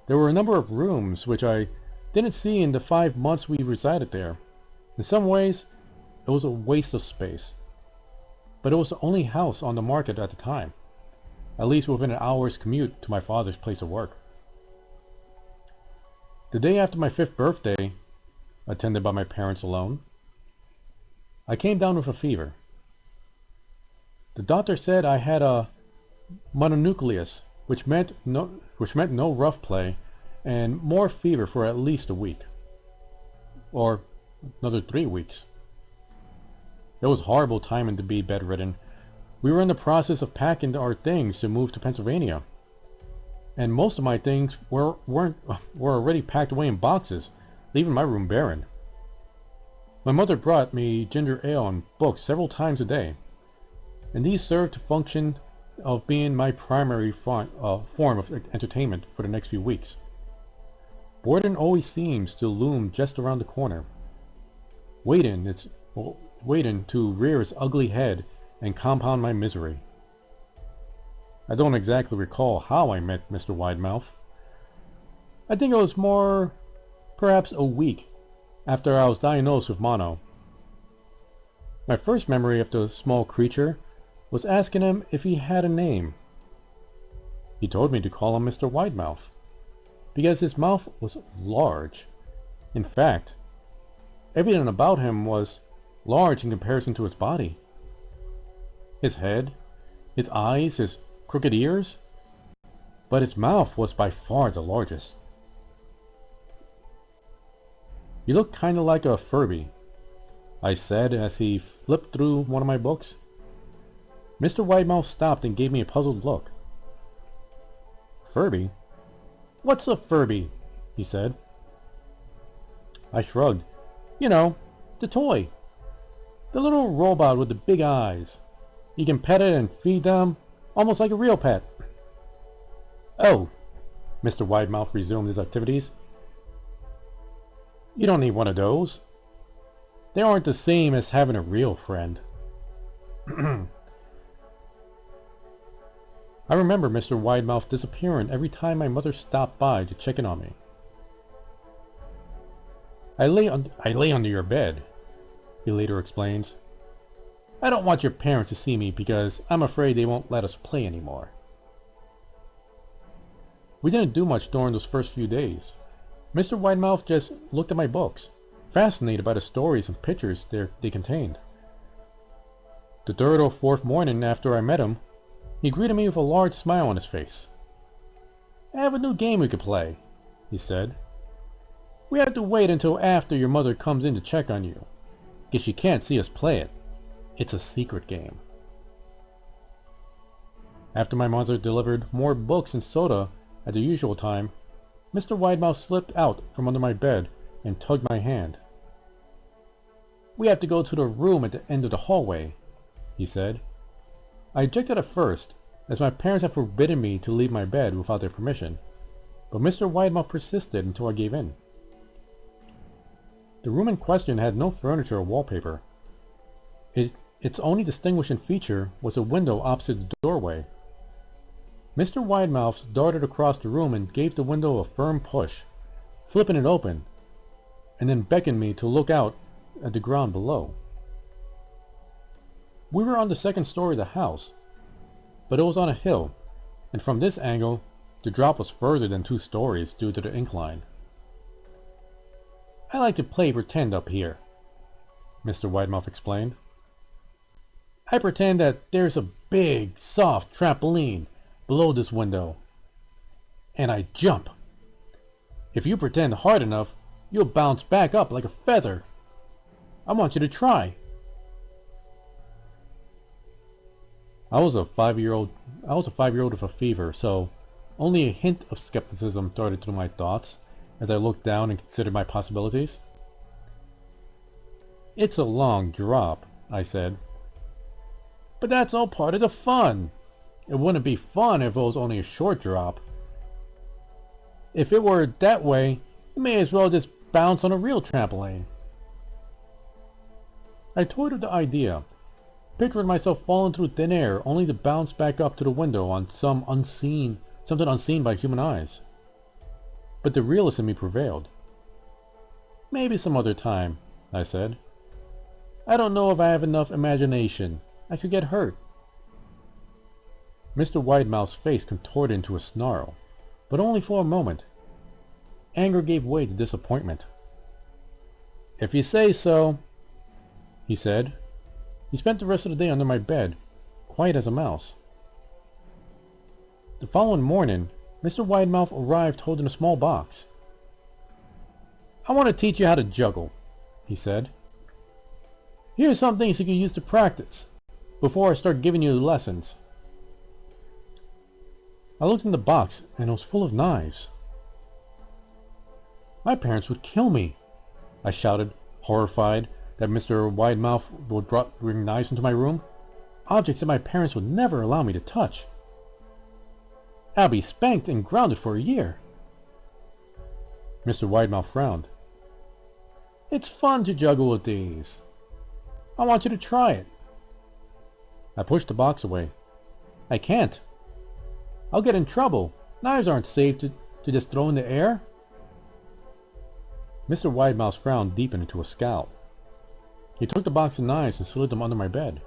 There were a number of rooms which I didn't see in the 5 months we resided there. In some ways, it was a waste of space. But it was the only house on the market at the time, at least within an hour's commute to my father's place of work. The day after my 5th birthday, attended by my parents alone, I came down with a fever. The doctor said I had a mononucleus, which meant no rough play, and more fever for at least a week. Or another 3 weeks. It was horrible timing to be bedridden. We were in the process of packing our things to move to Pennsylvania. and most of my things were already packed away in boxes, leaving my room barren. My mother brought me ginger ale and books several times a day, and these served to function of being my primary form of entertainment for the next few weeks. Boredom always seems to loom just around the corner, waiting to rear its ugly head and compound my misery. I don't exactly recall how I met Mr. Widemouth. I think it was perhaps a week after I was diagnosed with mono. My first memory of the small creature was asking him if he had a name. He told me to call him Mr. Widemouth, because his mouth was large. In fact, everything about him was large in comparison to his body. His head, his eyes, his crooked ears, but his mouth was by far the largest. "You look kinda like a Furby," I said as he flipped through one of my books. Mr. Widemouth stopped and gave me a puzzled look. "Furby? What's a Furby?" he said. I shrugged. "You know, the toy. The little robot with the big eyes. You can pet it and feed them, almost like a real pet." "Oh," Mr. Widemouth resumed his activities. "You don't need one of those. They aren't the same as having a real friend." I remember Mr. Widemouth disappearing every time my mother stopped by to check in on me. I lay under your bed," he later explains. "I don't want your parents to see me because I'm afraid they won't let us play anymore." We didn't do much during those first few days. Mr. Widemouth just looked at my books, fascinated by the stories and pictures they contained. The third or fourth morning after I met him, he greeted me with a large smile on his face. "I have a new game we could play," he said. "We have to wait until after your mother comes in to check on you, because she can't see us play it. It's a secret game." After my mother delivered more books and soda at the usual time, Mr. Widemouth slipped out from under my bed and tugged my hand. "We have to go to the room at the end of the hallway," he said. I objected at first, as my parents had forbidden me to leave my bed without their permission, but Mr. Widemouth persisted until I gave in. The room in question had no furniture or wallpaper. Its only distinguishing feature was a window opposite the doorway. Mr. Widemouth darted across the room and gave the window a firm push, flipping it open, and then beckoned me to look out at the ground below. We were on the second story of the house, but it was on a hill, and from this angle, the drop was further than 2 stories due to the incline. "I like to play pretend up here," Mr. Widemouth explained. "I pretend that there's a big, soft trampoline below this window, and I jump. If you pretend hard enough, you'll bounce back up like a feather. I want you to try." I was a 5-year-old with a fever, so only a hint of skepticism darted through my thoughts as I looked down and considered my possibilities. "It's a long drop," I said. "But that's all part of the fun. It wouldn't be fun if it was only a short drop. If it were that way, you may as well just bounce on a real trampoline." I toyed with the idea, picturing myself falling through thin air only to bounce back up to the window on something unseen by human eyes. But the realist in me prevailed. "Maybe some other time," I said. "I don't know if I have enough imagination. I could get hurt." Mr. Widemouth's face contorted into a snarl, but only for a moment. Anger gave way to disappointment. "If you say so," he said. He spent the rest of the day under my bed, quiet as a mouse. The following morning, Mr. Widemouth arrived holding a small box. "I want to teach you how to juggle," he said. "Here are some things you can use to practice, before I start giving you lessons." I looked in the box, and it was full of knives. My parents would kill me, I shouted, horrified that Mr. Widemouth would bring knives into my room. Objects that my parents would never allow me to touch. I'll be spanked and grounded for a year. Mr. Widemouth frowned. It's fun to juggle with these. I want you to try it. I pushed the box away. I can't. I'll get in trouble. Knives aren't safe to just throw in the air. Mr. Widemouth's frown deepened into a scowl. He took the box of knives and slid them under my bed.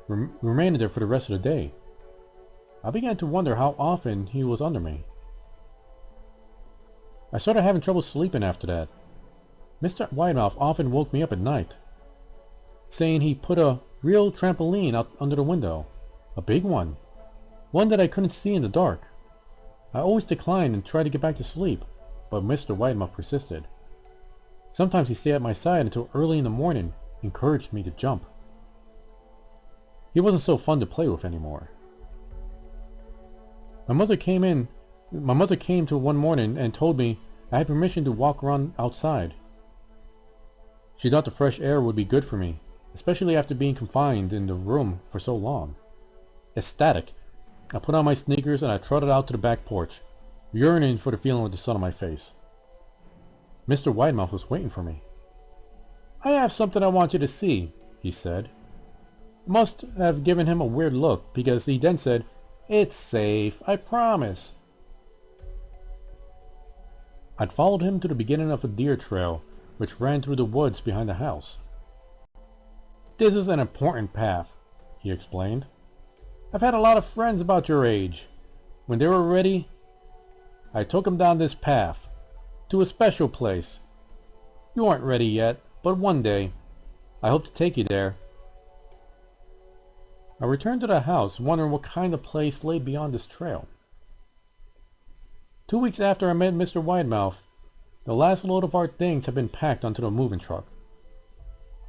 Remained there for the rest of the day. I began to wonder how often he was under me. I started having trouble sleeping after that. Mr. Widemouth often woke me up at night, saying he put a real trampoline out under the window. A big one. One that I couldn't see in the dark. I always declined and tried to get back to sleep, but Mr. Widemouth persisted. Sometimes he stayed at my side until early in the morning, encouraged me to jump. He wasn't so fun to play with anymore. My mother came to one morning and told me I had permission to walk around outside. She thought the fresh air would be good for me, especially after being confined in the room for so long. Ecstatic, I put on my sneakers and I trotted out to the back porch, yearning for the feeling of the sun on my face. Mr. Widemouth was waiting for me. I have something I want you to see, he said. Must have given him a weird look, because he then said, It's safe, I promise. I'd followed him to the beginning of a deer trail, which ran through the woods behind the house. This is an important path, he explained. I've had a lot of friends about your age. When they were ready, I took them down this path, to a special place. You aren't ready yet, but one day, I hope to take you there. I returned to the house, wondering what kind of place lay beyond this trail. 2 weeks after I met Mr. Widemouth, the last load of our things had been packed onto the moving truck.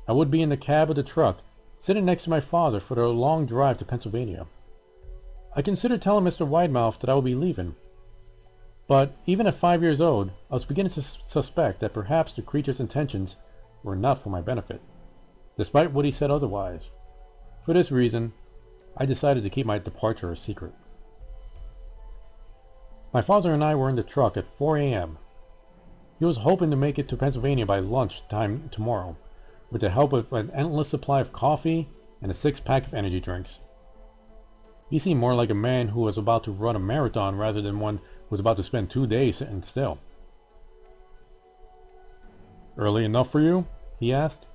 I would be in the cab of the truck, sitting next to my father for the long drive to Pennsylvania. I considered telling Mr. Widemouth that I would be leaving. But even at 5 years old, I was beginning to suspect that perhaps the creature's intentions were not for my benefit, despite what he said otherwise. For this reason, I decided to keep my departure a secret. My father and I were in the truck at 4 a.m. He was hoping to make it to Pennsylvania by lunchtime tomorrow, with the help of an endless supply of coffee and a 6-pack of energy drinks. He seemed more like a man who was about to run a marathon rather than one who was about to spend 2 days sitting still. Early enough for you? He asked.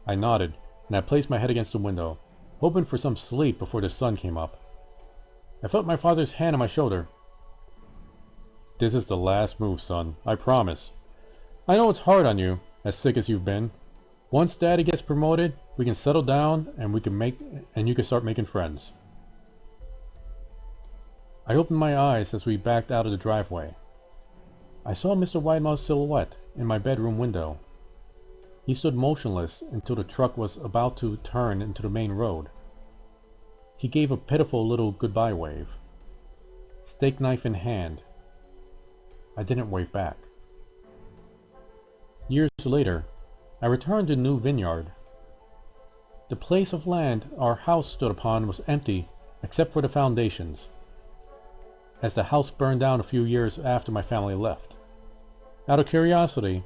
I nodded, and I placed my head against the window, hoping for some sleep before the sun came up. I felt my father's hand on my shoulder. This is the last move, son, I promise. I know it's hard on you, as sick as you've been. Once Daddy gets promoted, we can settle down and you can start making friends. I opened my eyes as we backed out of the driveway. I saw Mr. Widemouth's silhouette in my bedroom window. He stood motionless until the truck was about to turn into the main road. He gave a pitiful little goodbye wave, steak knife in hand. I didn't wave back. Years later, I returned to New Vineyard. The place of land our house stood upon was empty except for the foundations, as the house burned down a few years after my family left. Out of curiosity,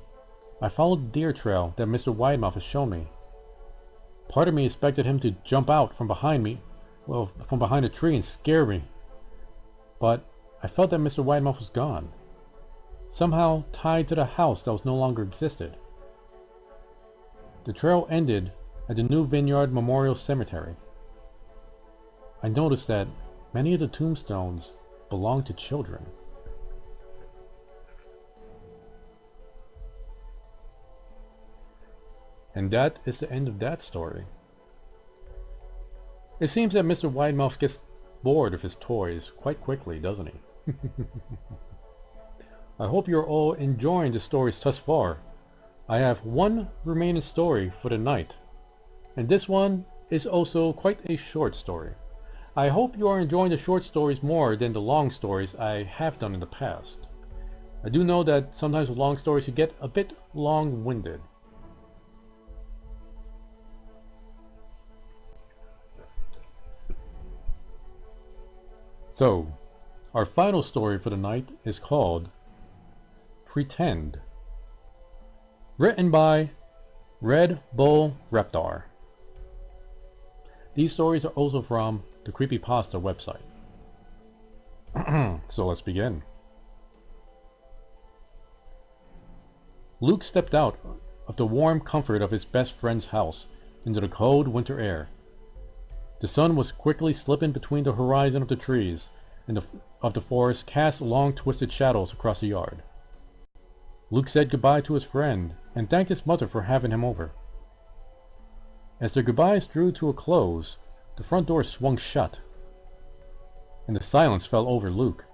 I followed the deer trail that Mr. Widemouth had shown me. Part of me expected him to jump out from behind a tree and scare me. But I felt that Mr. Widemouth was gone, somehow tied to the house that no longer existed. The trail ended at the New Vineyard Memorial Cemetery. I noticed that many of the tombstones belonged to children. And that is the end of that story. It seems that Mr. Widemouth gets bored of his toys quite quickly, doesn't he? I hope you're all enjoying the stories thus far. I have one remaining story for the night, and this one is also quite a short story. I hope you are enjoying the short stories more than the long stories I have done in the past. I do know that sometimes with long stories you get a bit long-winded. So, our final story for the night is called Pretend. Written by Red Bull Reptar. These stories are also from the Creepypasta website. So let's begin. Luke stepped out of the warm comfort of his best friend's house into the cold winter air. The sun was quickly slipping between the horizon of the trees and of the forest cast long twisted shadows across the yard. Luke said goodbye to his friend and thanked his mother for having him over. As their goodbyes drew to a close, the front door swung shut, and the silence fell over Luke.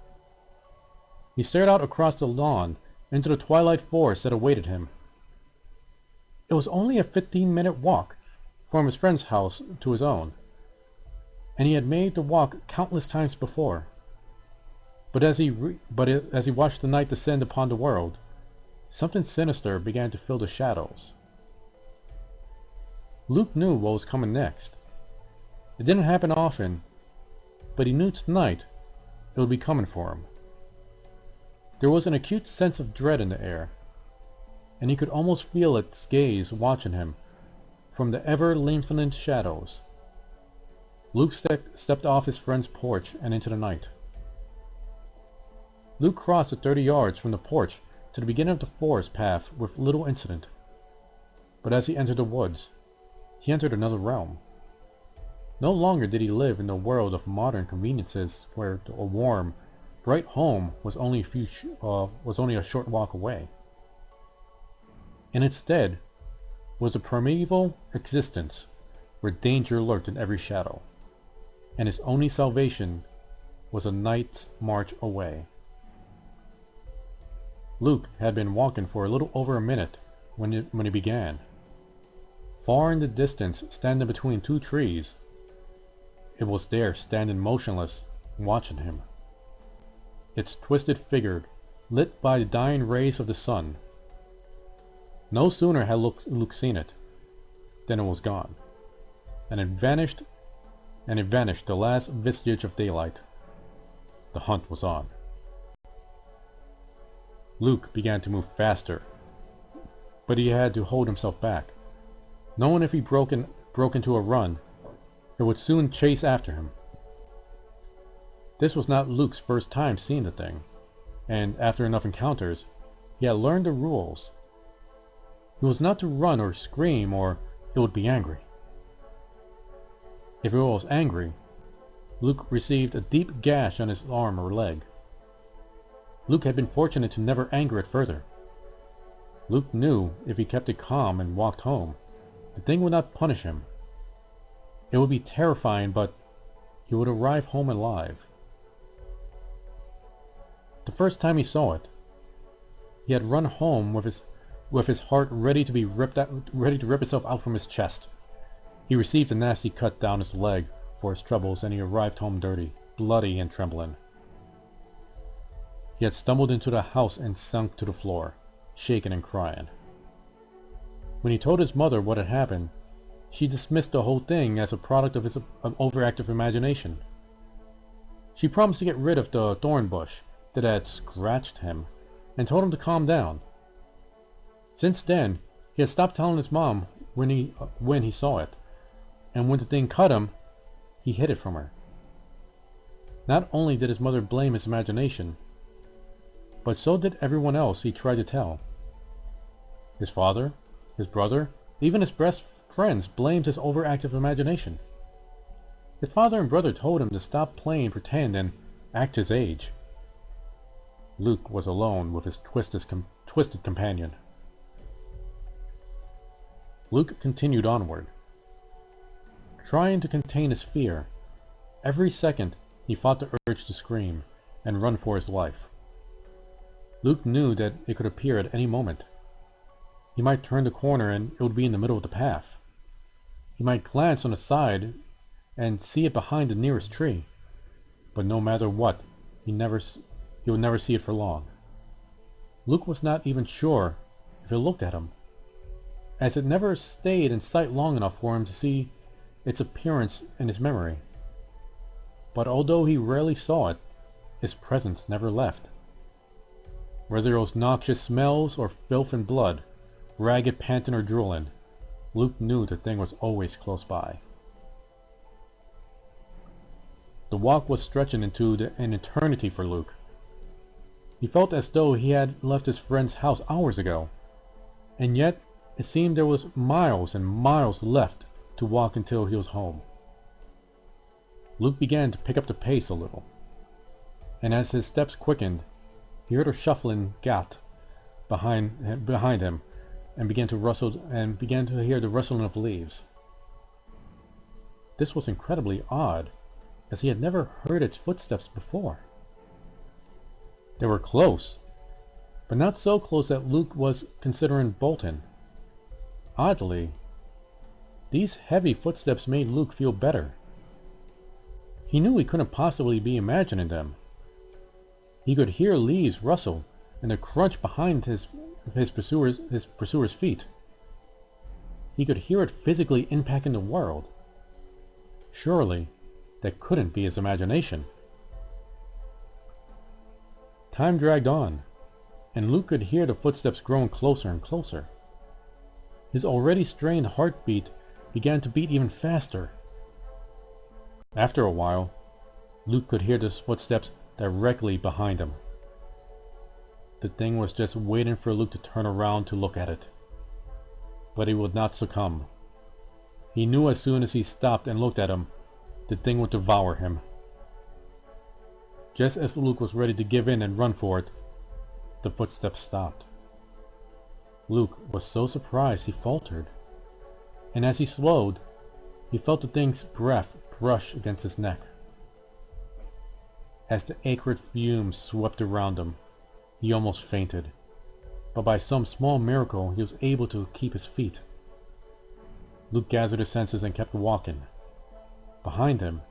He stared out across the lawn into the twilight forest that awaited him. It was only a 15-minute walk from his friend's house to his own, and he had made the walk countless times before. But as he watched the night descend upon the world, something sinister began to fill the shadows. Luke knew what was coming next. It didn't happen often, but he knew tonight it would be coming for him. There was an acute sense of dread in the air, and he could almost feel its gaze watching him from the ever-lengthening shadows. Luke stepped off his friend's porch and into the night. Luke crossed the 30 yards from the porch to the beginning of the forest path with little incident. But as he entered the woods, he entered another realm. No longer did he live in the world of modern conveniences where a warm, bright home was only a short walk away. And instead was a primeval existence where danger lurked in every shadow, and his only salvation was a night's march away. Luke had been walking for a little over a minute when he began. Far in the distance, standing between two trees, it was there, standing motionless, watching him. Its twisted figure lit by the dying rays of the sun. No sooner had Luke seen it than it was gone, and it vanished the last vestige of daylight. The hunt was on. Luke began to move faster, but he had to hold himself back, knowing if he broke into a run, it would soon chase after him. This was not Luke's first time seeing the thing, and after enough encounters, he had learned the rules. He was not to run or scream, or it would be angry. If it was angry, Luke received a deep gash on his arm or leg. Luke had been fortunate to never anger it further. Luke knew if he kept it calm and walked home, the thing would not punish him. It would be terrifying, but he would arrive home alive. The first time he saw it, he had run home with his heart ready to rip itself out from his chest. He received a nasty cut down his leg for his troubles, and he arrived home dirty, bloody, and trembling. He had stumbled into the house and sunk to the floor, shaking and crying. When he told his mother what had happened, she dismissed the whole thing as a product of his overactive imagination. She promised to get rid of the thorn bush that had scratched him, and told him to calm down. Since then, he had stopped telling his mom when he saw it, and when the thing cut him, he hid it from her. Not only did his mother blame his imagination, but so did everyone else he tried to tell. His father, his brother, even his best friends blamed his overactive imagination. His father and brother told him to stop playing pretend and act his age. Luke was alone with his twisted companion. Luke continued onward, trying to contain his fear. Every second he fought the urge to scream and run for his life. Luke knew that it could appear at any moment. He might turn the corner and it would be in the middle of the path. He might glance on the side and see it behind the nearest tree. But no matter what, he would never see it for long. Luke was not even sure if it looked at him, as it never stayed in sight long enough for him to see its appearance in his memory. But although he rarely saw it, its presence never left. Whether it was noxious smells or filth and blood, ragged panting or drooling, Luke knew the thing was always close by. The walk was stretching into an eternity for Luke. He felt as though he had left his friend's house hours ago, and yet it seemed there was miles and miles left to walk until he was home. Luke began to pick up the pace a little, and as his steps quickened, he heard a shuffling gait behind him, and began to hear the rustling of leaves. This was incredibly odd, as he had never heard its footsteps before. They were close, but not so close that Luke was considering bolting. Oddly, these heavy footsteps made Luke feel better. He knew he couldn't possibly be imagining them. He could hear leaves rustle and the crunch behind his pursuer's feet. He could hear it physically impacting the world. Surely, that couldn't be his imagination. Time dragged on, and Luke could hear the footsteps growing closer and closer. His already strained heartbeat began to beat even faster. After a while, Luke could hear the footsteps directly behind him. The thing was just waiting for Luke to turn around to look at it. But he would not succumb. He knew as soon as he stopped and looked at him, the thing would devour him. Just as Luke was ready to give in and run for it, the footsteps stopped. Luke was so surprised he faltered, and as he slowed, he felt the thing's breath brush against his neck. As the acrid fumes swept around him, he almost fainted, but by some small miracle he was able to keep his feet. Luke gathered his senses and kept walking. Behind him,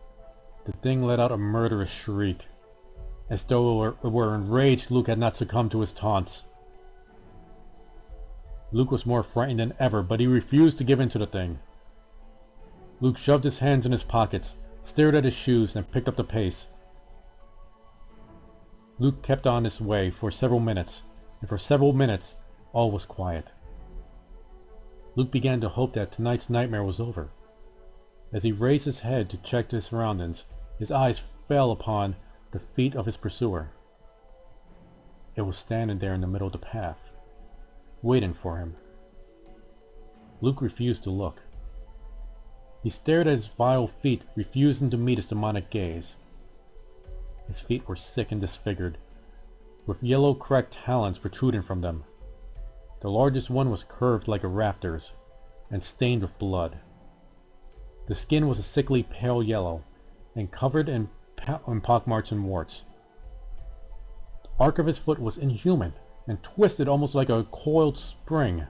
the thing let out a murderous shriek, as though it were enraged Luke had not succumbed to his taunts. Luke was more frightened than ever, but he refused to give in to the thing. Luke shoved his hands in his pockets, stared at his shoes, and picked up the pace. Luke kept on his way for several minutes, and for several minutes all was quiet. Luke began to hope that tonight's nightmare was over. As he raised his head to check his surroundings, his eyes fell upon the feet of his pursuer. It was standing there in the middle of the path, waiting for him. Luke refused to look. He stared at his vile feet, refusing to meet his demonic gaze. His feet were sick and disfigured, with yellow cracked talons protruding from them. The largest one was curved like a raptor's, and stained with blood. The skin was a sickly pale yellow, and covered in pockmarks and warts. The arc of his foot was inhuman, and twisted almost like a coiled spring.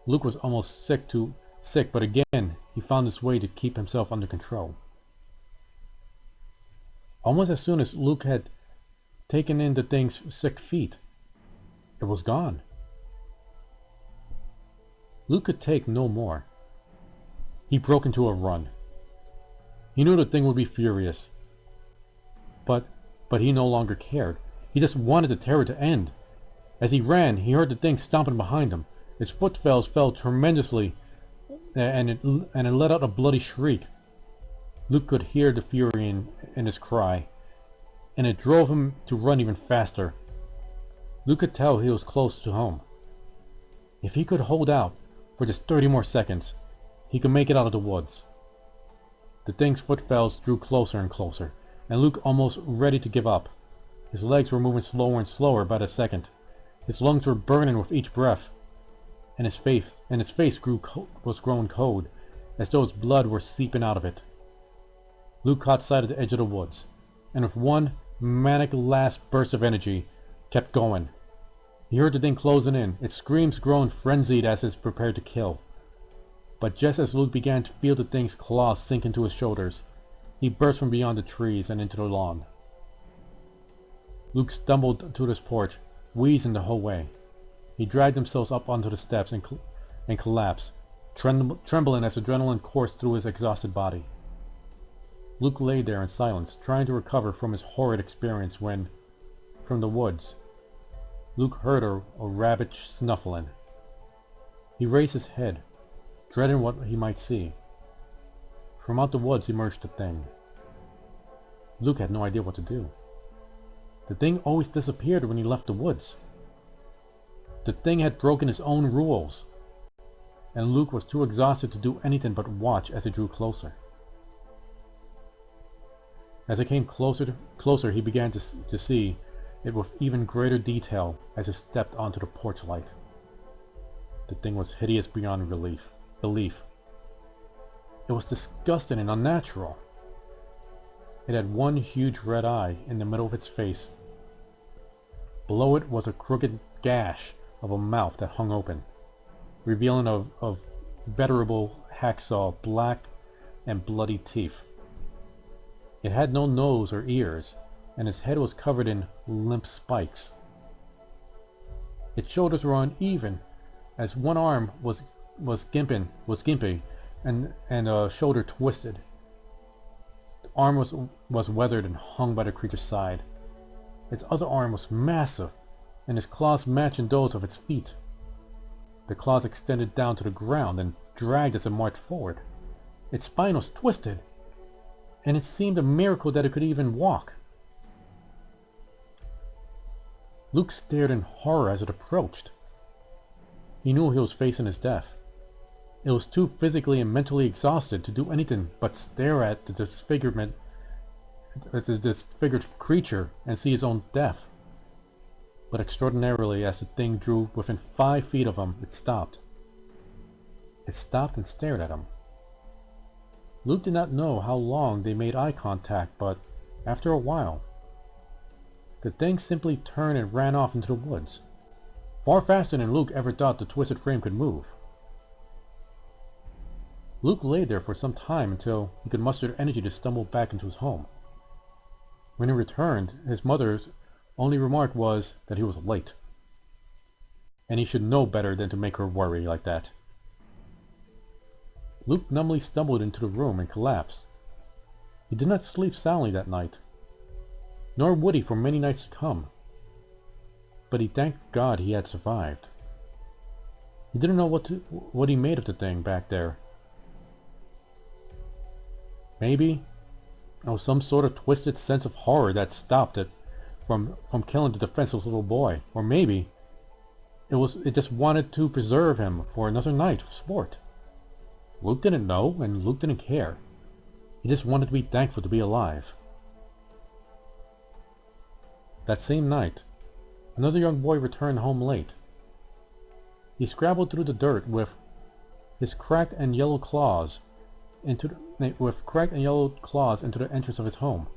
Luke was almost sick, but again he found his way to keep himself under control. Almost as soon as Luke had taken in the thing's sick feet, it was gone. Luke could take no more. He broke into a run. He knew the thing would be furious, but he no longer cared. He just wanted the terror to end. As he ran, he heard the thing stomping behind him. Its footfalls fell tremendously, and it let out a bloody shriek. Luke could hear the fury in his cry, and it drove him to run even faster. Luke could tell he was close to home. If he could hold out for just 30 more seconds, he could make it out of the woods. The thing's footfalls drew closer and closer, and Luke almost ready to give up. His legs were moving slower and slower by the second. His lungs were burning with each breath, and his face was growing cold, as though its blood were seeping out of it. Luke caught sight of the edge of the woods, and with one manic last burst of energy, kept going. He heard the thing closing in, its screams growing frenzied as it prepared to kill. But just as Luke began to feel the thing's claws sink into his shoulders, he burst from beyond the trees and into the lawn. Luke stumbled to his porch, wheezing the whole way. He dragged himself up onto the steps and collapsed, trembling as adrenaline coursed through his exhausted body. Luke lay there in silence, trying to recover from his horrid experience when, from the woods, Luke heard a rabbit snuffling. He raised his head, dreading what he might see. From out the woods emerged the thing. Luke had no idea what to do. The thing always disappeared when he left the woods. The thing had broken his own rules, and Luke was too exhausted to do anything but watch as it drew closer. As it came closer, he began to see it with even greater detail as he stepped onto the porch light. The thing was hideous beyond belief. It was disgusting and unnatural. It had one huge red eye in the middle of its face. Below it was a crooked gash of a mouth that hung open, revealing of veritable hacksaw black and bloody teeth. It had no nose or ears, and its head was covered in limp spikes. Its shoulders were uneven, as one arm was gimpy, and a shoulder twisted. The arm was weathered and hung by the creature's side. Its other arm was massive, and its claws matching those of its feet. The claws extended down to the ground and dragged as it marched forward. Its spine was twisted, and it seemed a miracle that it could even walk. Luke stared in horror as it approached. He knew he was facing his death. It was too physically and mentally exhausted to do anything but stare at the disfigured creature and see his own death. But extraordinarily, as the thing drew within 5 feet of him, it stopped. It stopped and stared at him. Luke did not know how long they made eye contact, but after a while, the thing simply turned and ran off into the woods, far faster than Luke ever thought the twisted frame could move. Luke lay there for some time until he could muster the energy to stumble back into his home. When he returned, his mother's only remark was that he was late, and he should know better than to make her worry like that. Luke numbly stumbled into the room and collapsed. He did not sleep soundly that night, nor would he for many nights to come. But he thanked God he had survived. He didn't know what he made of the thing back there. Maybe it was some sort of twisted sense of horror that stopped it from killing the defenseless little boy. Or maybe it just wanted to preserve him for another night of sport. Luke didn't know, and Luke didn't care. He just wanted to be thankful to be alive. That same night, another young boy returned home late. He scrabbled through the dirt with cracked and yellow claws into the entrance of his home.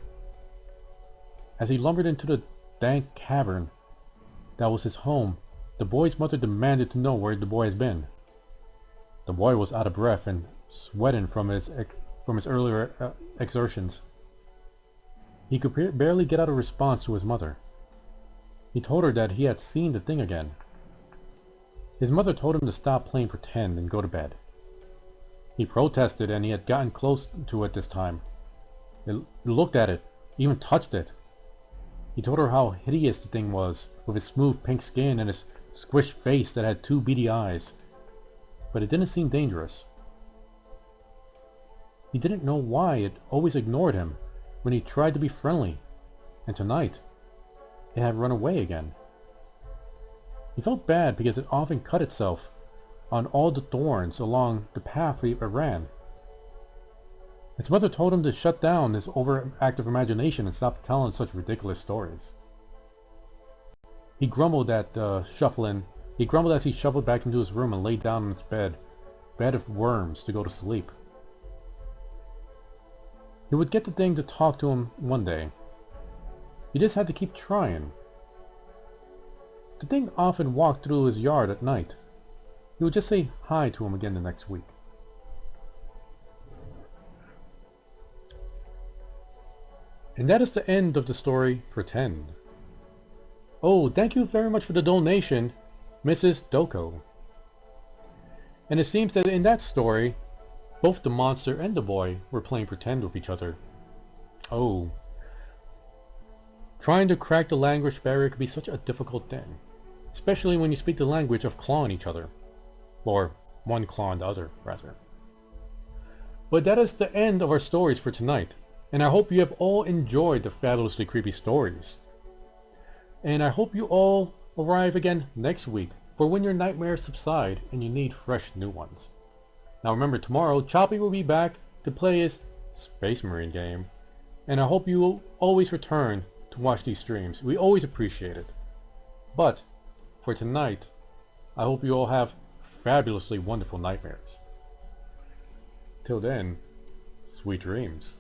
As he lumbered into the dank cavern that was his home, the boy's mother demanded to know where the boy has been. The boy was out of breath and sweating from his earlier exertions. He could barely get out a response to his mother. He told her that he had seen the thing again. His mother told him to stop playing pretend and go to bed. He protested, and he had gotten close to it this time. He looked at it, even touched it. He told her how hideous the thing was, with its smooth pink skin and its squished face that had 2 beady eyes. But it didn't seem dangerous. He didn't know why it always ignored him when he tried to be friendly, and tonight it had run away again. He felt bad because it often cut itself on all the thorns along the path it ran. His mother told him to shut down his overactive imagination and stop telling such ridiculous stories. He grumbled as he shuffled back into his room and lay down on his bed of worms to go to sleep. He would get the thing to talk to him one day. He just had to keep trying. The thing often walked through his yard at night. He would just say hi to him again the next week. And that is the end of the story Pretend. Oh, thank you very much for the donation, Mrs. Doko. And it seems that in that story, both the monster and the boy were playing pretend with each other. Oh. Trying to crack the language barrier could be such a difficult thing. Especially when you speak the language of clawing each other. Or one clawing the other, rather. But that is the end of our stories for tonight. And I hope you have all enjoyed the fabulously creepy stories. And I hope you all arrive again next week for when your nightmares subside and you need fresh new ones. Now remember, tomorrow Choppy will be back to play his Space Marine game. And I hope you will always return to watch these streams. We always appreciate it. But for tonight, I hope you all have fabulously wonderful nightmares. Till then, sweet dreams.